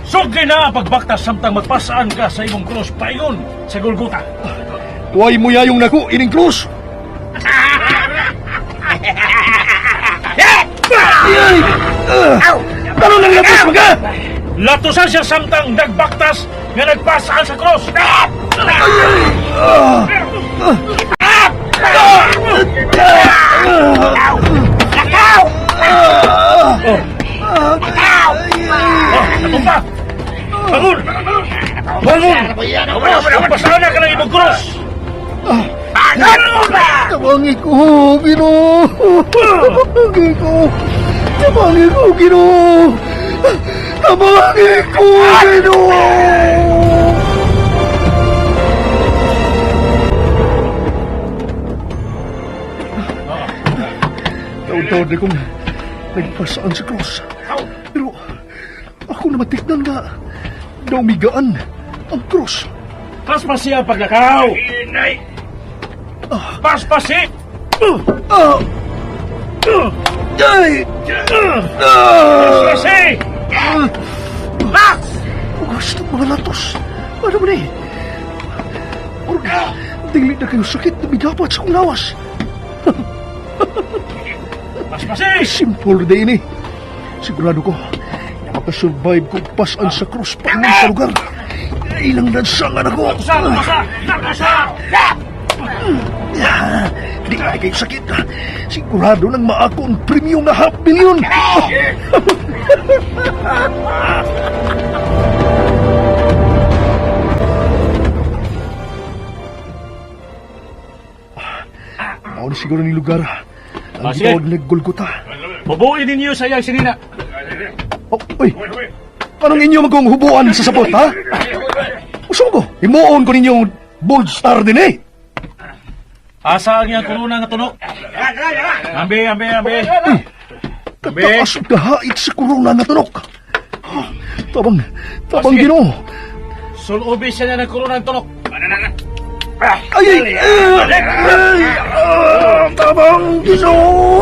Sugli na ang pagbaktas samtang magpasaan ka sa imong krus paingon sa Golgota. Huwag mo yayong nako, ining krus. Ano nang latos mga? Latusan siya samtang nagbaktas nga nagpasaan sa krus. Natumba! Bangun! Bangun! Pasana ka ng ibang krus! Tabangi ko, Ginoo! Tabangi ko! Tabangi ko, Ginoo! Tabangi ko, Ginoo! Taon-taon na kong nagpasaan sa krus. Pero ako na matikdan nga na umigaan ang krus. Paspasi ang paglakaw! Paspasi! Paspasi! Ugas ng mga latos. Ano ba ni? Urga, dili na kayo sakit na midapat sa kong lawas. Paspasi! Simple day ni. Sigurado ko na makasurvive ko pasan sa krus pa sa lugar. Ilang dansangan ako. Di na kayo sakit. Sigurado nang maako ang premyo na ½ bilyon. Mauna siguro ni lugar. Ang gitawag na Golgota. Bubuin ninyo sa iyang sinina. Uy! Anong inyo magkong hubuan sa sapot, ha? Gusto ko, imuon ko ninyong bold star din eh. Asa ang iyang kuluna nga tunok? Ambe! Kataas gahait sa kuruna nga tunok. Tabang Ginoo. Sulubi siya niya ng kuluna ng tunok. Tabang Ginoo.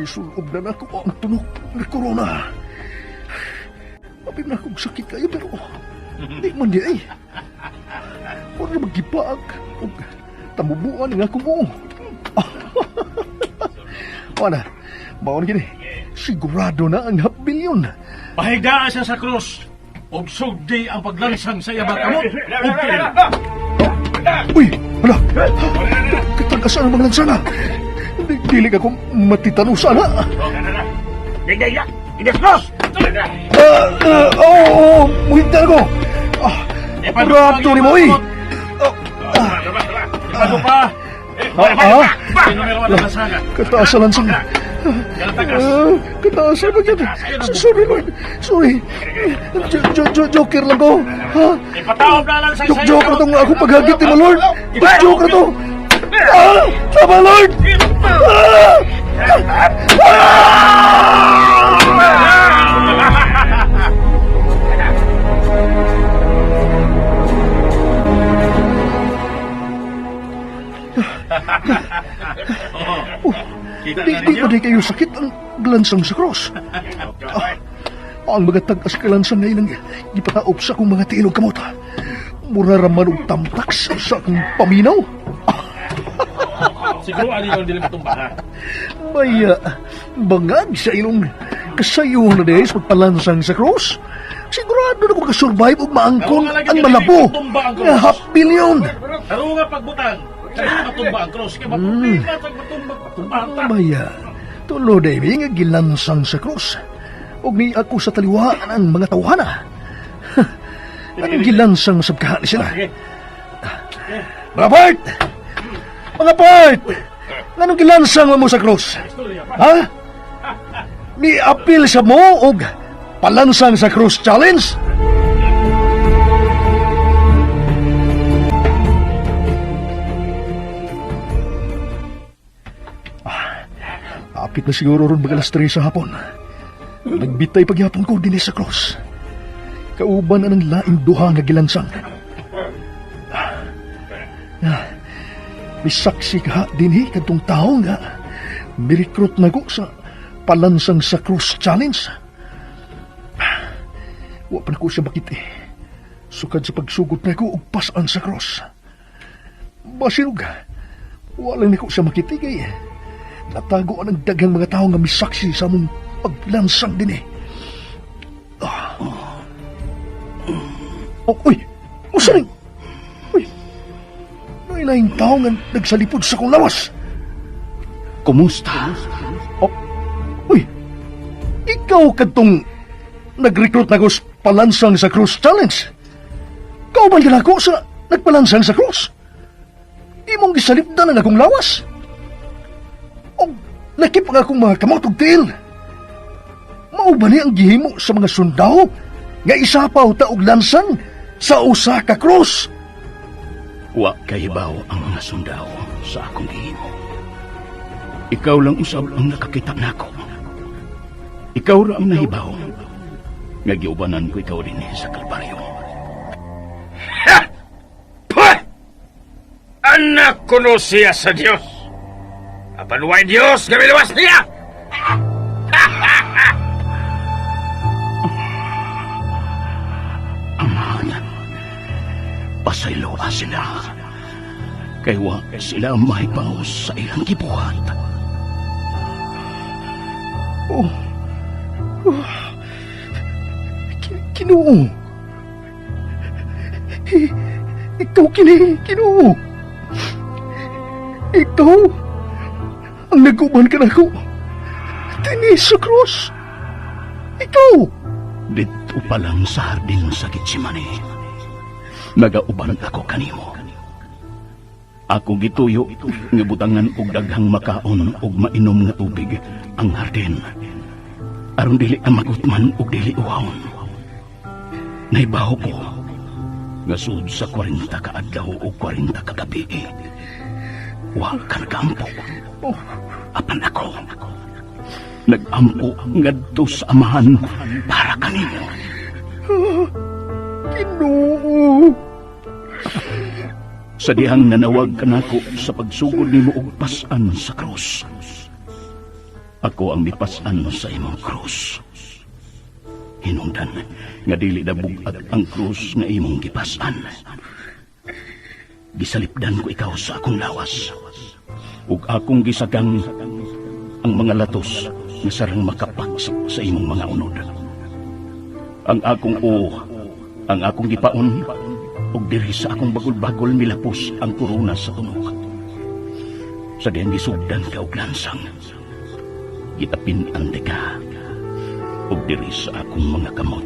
Gisulog na ako ang tunok ng korona. Mapim na akong sakit kayo pero di man di ay. Huwag na magibag o tamubuan ng akong mo. Wala, baon gini. Sigurado na ang ½ bilyon. Pahigdaan siya sa krus. Og sugdi ang paglansang sa iyabang kamot. Uy, hala. Katagasan ang mga lansana. Dili ka kong matitanusan, ha? Idesmos! Muhigdan ko! Rato ni mo, eh! Bago pa! Kataas sa lansang. Kataas sa bagyan. Sorry, Lord. Sorry. Joker lang ko. Ipataob na lang sa sayo. Joker tong ako paghagit ni mo, Lord. Joker to. Tama, Lord. Di ba di kayo sakit ang glansang sa cross? Ang mga tagas glansang ngayon ang ipataop sa akong mga tiilog kamot. Mura raman og tamtak sa akong paminaw. Siguro ano yung dili matumbahan. May bangag sa ilong kasayuhan na dahil sa pagpalansang sa cross. Sigurado na ko makasurvive o maangkon ang malabo. Nga half billion. Pero nga pagbutang. Kaya matumba ang cross. Kaya matumba sa matumba. Maya, tulo Davey nga gilansang sa cross. Ug ni ako sa taliwaan ang mga tawhana. Ang gilansang sa kahali sila. Mga part! Mga part! Anong gilansang mo sa cross? Ha? Ni apil sa mo og palansang sa cross challenge? Apit na siguro ron mag alas 3 sa hapon. Nagbitay pagyapon ko din sa cross. Kauban na ng laing duha nga gilansang. Misaksi ka din kadtong tao nga mirikrut na ko sa palansang sa cross challenge. Wa pa na ko siya makiti. Sukad sa pagsugod na ko og pasan sa cross. Basinog, wala na ko siya makiti kay natago ang daghang mga tao nga misaksi sa mong paglansang din eh. Uy! Usaring! Uy! Nainahing tao nga nagsalipod sa kong lawas. Kumusta? Uy! Ikaw kadtong nag-recruit na ko sa palansang sa cross challenge. Kauban ka na ako sa nagpalansang sa cross. Imong gisalipdan ang akong lawas. Nakip ang akong mga kamot og tiil. Mao ba ni ang gihimo sa mga sundao nga isapaw ta og lansang sa usa ka cross? Wa kahibaw ang mga sundao sa akong gihimo. Ikaw lang usab ang nakakita nako. Ikaw ra ang nahibaw nga giubanan ko ikaw din sa Kalbaryo. Anak ko no siya sa Diyos. Apanuway Diyos, gamilawas niya! Amahan, pasayloa sila. Kay wa sila mahipaos sa ilang gibuhat. Ginoo. Ikaw Ginoo. Ikaw ang naguban ka na ko. Tinis sa cross. Ikaw. Dito pa lang sa hardin sa Getsemani. Nagauban ako kanimo. Ako gituyo nga butangan og daghang makaon og mainom nga tubig ang hardin. Aron dili ka magutman og dili uhaon. Naibaho ko nga sud sa 40 ka adlaw o 40 ka gabi. Wa ka nagampo. Apan ako nagampo ngadto sa amahan para kanimo. Ginoo. Sa dihang nanawag ka nako sa pagsugod nimo og pasan sa krus. Ako ang mipasan sa imong krus. Hinungdan nga dili na bugad ang krus nga imong gipasan. Gisalipdan ko ikaw sa akong lawas. Ug akong gisagang ang mga latos nga sarang makapagsik sa imong mga unod. Ang akong gipaon ug diri sa akong bagol-bagol milapos ang korona sa tunog. Sa dihang gisugdan ka og lansang, gitapin-an ka ug diri sa akong mga kamot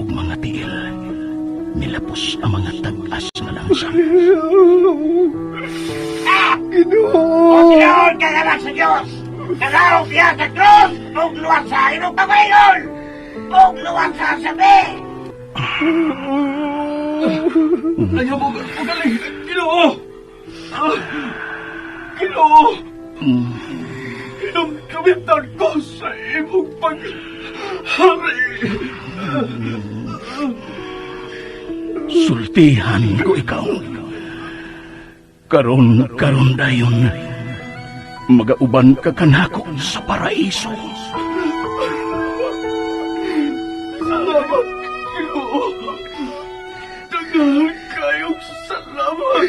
ug mga tiil milapos ang mga tag-as na lansa. Ginoo ka na sa Diyos. Kalaw siya sa krus ug luwag sa imong pamayon ug luwag sa sabi. Ayaw mo galing, Ginoo! Ginoo! Inumkamitan ko sa imong paghari. Sultihan ko ikaw. Karon dayon, magauban ka kanako sa paraiso. Salamat, Ginoo. Daghang kayong salamat.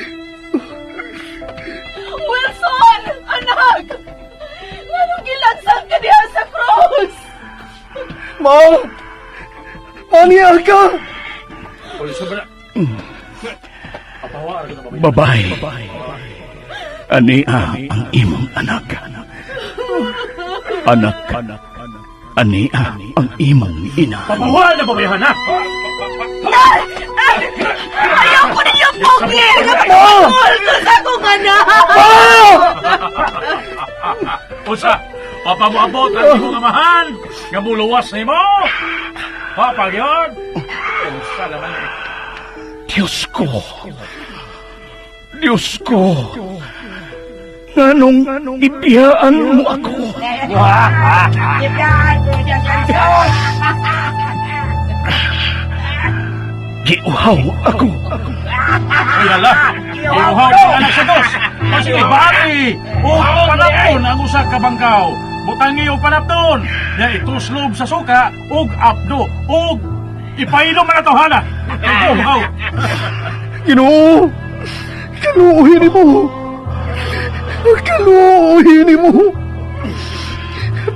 Wilson! Anak! Anong gilansang ka diha sa cross? Ma! Aniya ka! Babae, ania ang imong anak. Anak, ania ang imong ina. Papawa na babayahan na! Ayaw ko ninyo pogi! Wilson sa akong anak! Usa, papamuabot ang imong amahan nga muluwas na mo! Papa, yun! Usa naman eh. Diyos ko, nganong ibiyaan mo ako? Ibiyaan mo dyan sa Diyos! Giuhaw ako. Uyala, iuhaw ng anak sa Diyos. Kasi ibari, o panapton ang usa ka bangkaw. Butangi o panapton, na ituslog sa suka, og abdo, og ipainom na tohana. Iuhaw. Ginoo! Kaluohin mo! Kaluohin mo!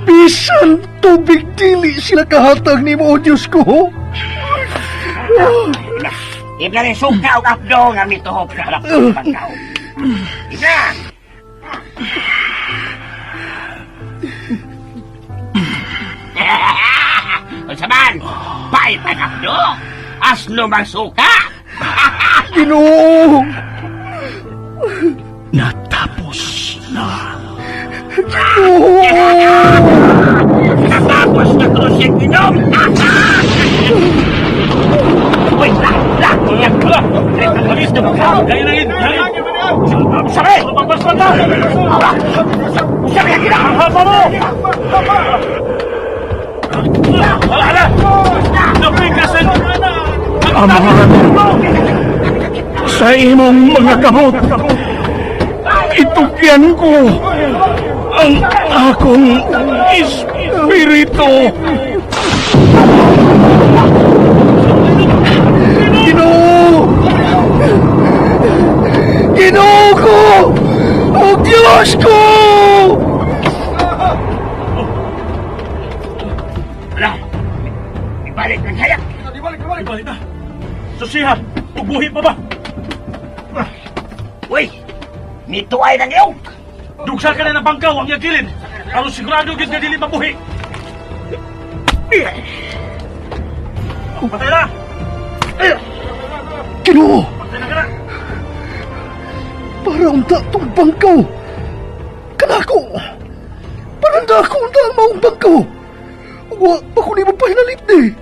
Bisan tubig dili sila kahatag ni mo, Diyos ko! Ibla rin suka o abdo nga mituhop sa harap ng bangkaw. Ibla! Saban, pahit ang abdo, asno mang suka! Ginoo! Natapos na. Ginoo! Natapos na krusik inom! Wait, lang! Alis na ba? Gaya na yun! Sabi! Mapapasman na! Sabi ang gina! Hapa mo! Wala na! Napigasin! Amahan sa imong mga kamot, itugyan ko ang akong espiritu. Ginoo! Ginoo ko! O Diyos ko! Wala! Ibalik ng hayak! Ibalik na! Susihan! Ubuhi pa ba? Uy! Nito ay ng iyong! Dugsa ka na ng bangkaw ang yagilin! Ano sigurado gid nga dili mabuhi! Patay na! Ginoo! Patay na ka na! Parang datong bangkaw! Kanako! Parang dako ang daang maong bangkaw! Wa pa ko ni mo pahinalit ni!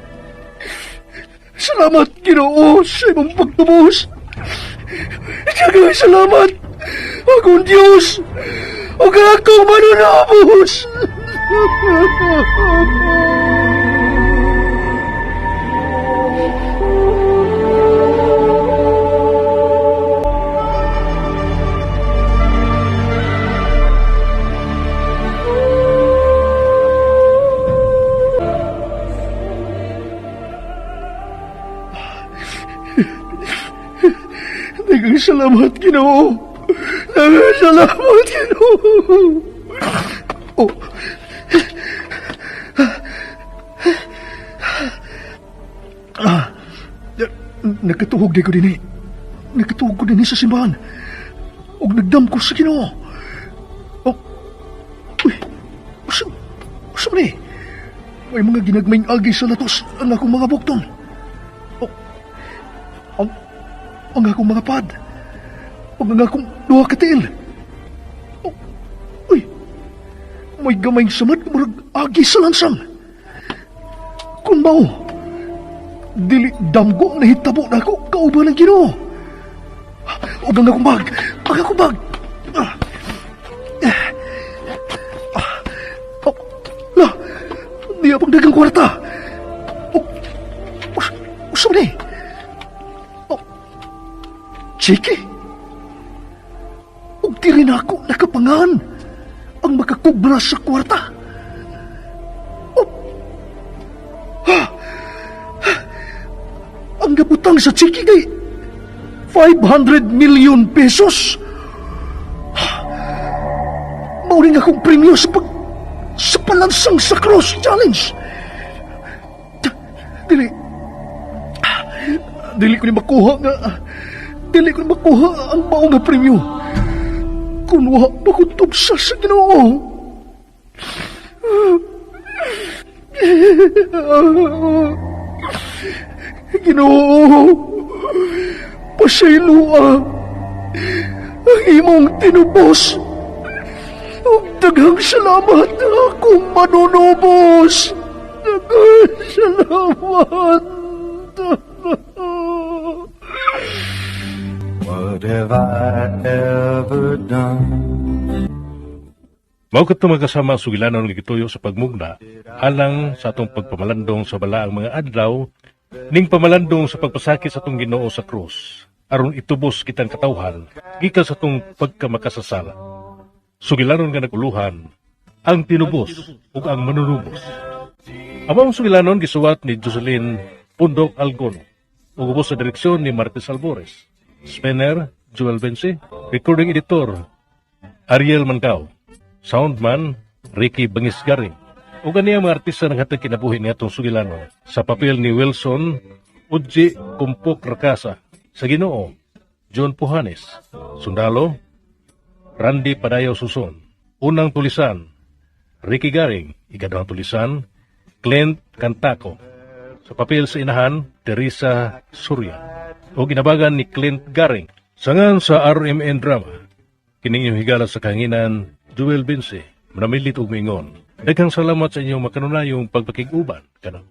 Salamat, Ginoo, sa imong pagtubos! Diyagay salamat! Akong Diyos! O akong manunabos! Daghang salamat, Ginoo. Daghang salamat, Ginoo. Oh. Nagkatuhog di ko din Nagkatuhog ko din sa simbahan. O nagdam ko sa Ginoo. Oh. Uy. Usap ni. May mga ginagmayng agi sa latos ang akong mga bukton. Ang akong mga pad. Ang akong duha ka tiil. Uy, may gamayng samad murag agi sa lansang. Kung mao, dili damgo na hitabo na ako kauban ng Ginoo. Ug ang akong bag. Di abang dagang kwarta. Usa ni. Chiki. Ug di rin ako nakapangan ang makakubra sa kwarta. Ang gabutang sa Chiki kay 500 million pesos. Mauring akong premyo sa palansang sa Cross Challenge. Dili ko ni makuha ang mao nga premyo. Kung wa pa ko tubsa sa Ginoo. Ginoo, pasayloa ang imong tinubos. Ug daghang salamat akong manunubos. Daghang salamat. What have I ever done? Mao kat magkasama ang sugilanon nga gituyo sa pagmugna alang sa atong pagpamalandong sa balaang mga adlaw ning pamalandong sa pagpasakit sa atong Ginoo sa krus aron itubos kitang katawhan gikan sa atong pagkamakasasala. Sugilanon nga naguluhan ang tinubos ug ang manunubos. Among sugilanon gisuwat ni Jocelyn Pundok Algono ug ubos sa direksyon ni Martes Albores. Spinner Joel Bense, recording editor Ariel Mancao, soundman Ricky Bangisgaring. Ug kaniya mga artista nang hatag kinabuhi ni atong sugilanon sa papel ni Wilson Udji Kumpok Rakasa, sa Ginoo John Puhanes, sundalo Randy Padayaw Suson, unang tulisan Ricky Garing, ikaduhang tulisan Clint Cantaco, sa papel sa inahan Teresa Surya o ginabagan ni Clint Garing. Sangan sa RMN Drama, kining inyong higala sa kahanginan Joel Bense, manamilit og mingon. Daghang salamat sa inyong makanunayong pagpakiguban. Kanang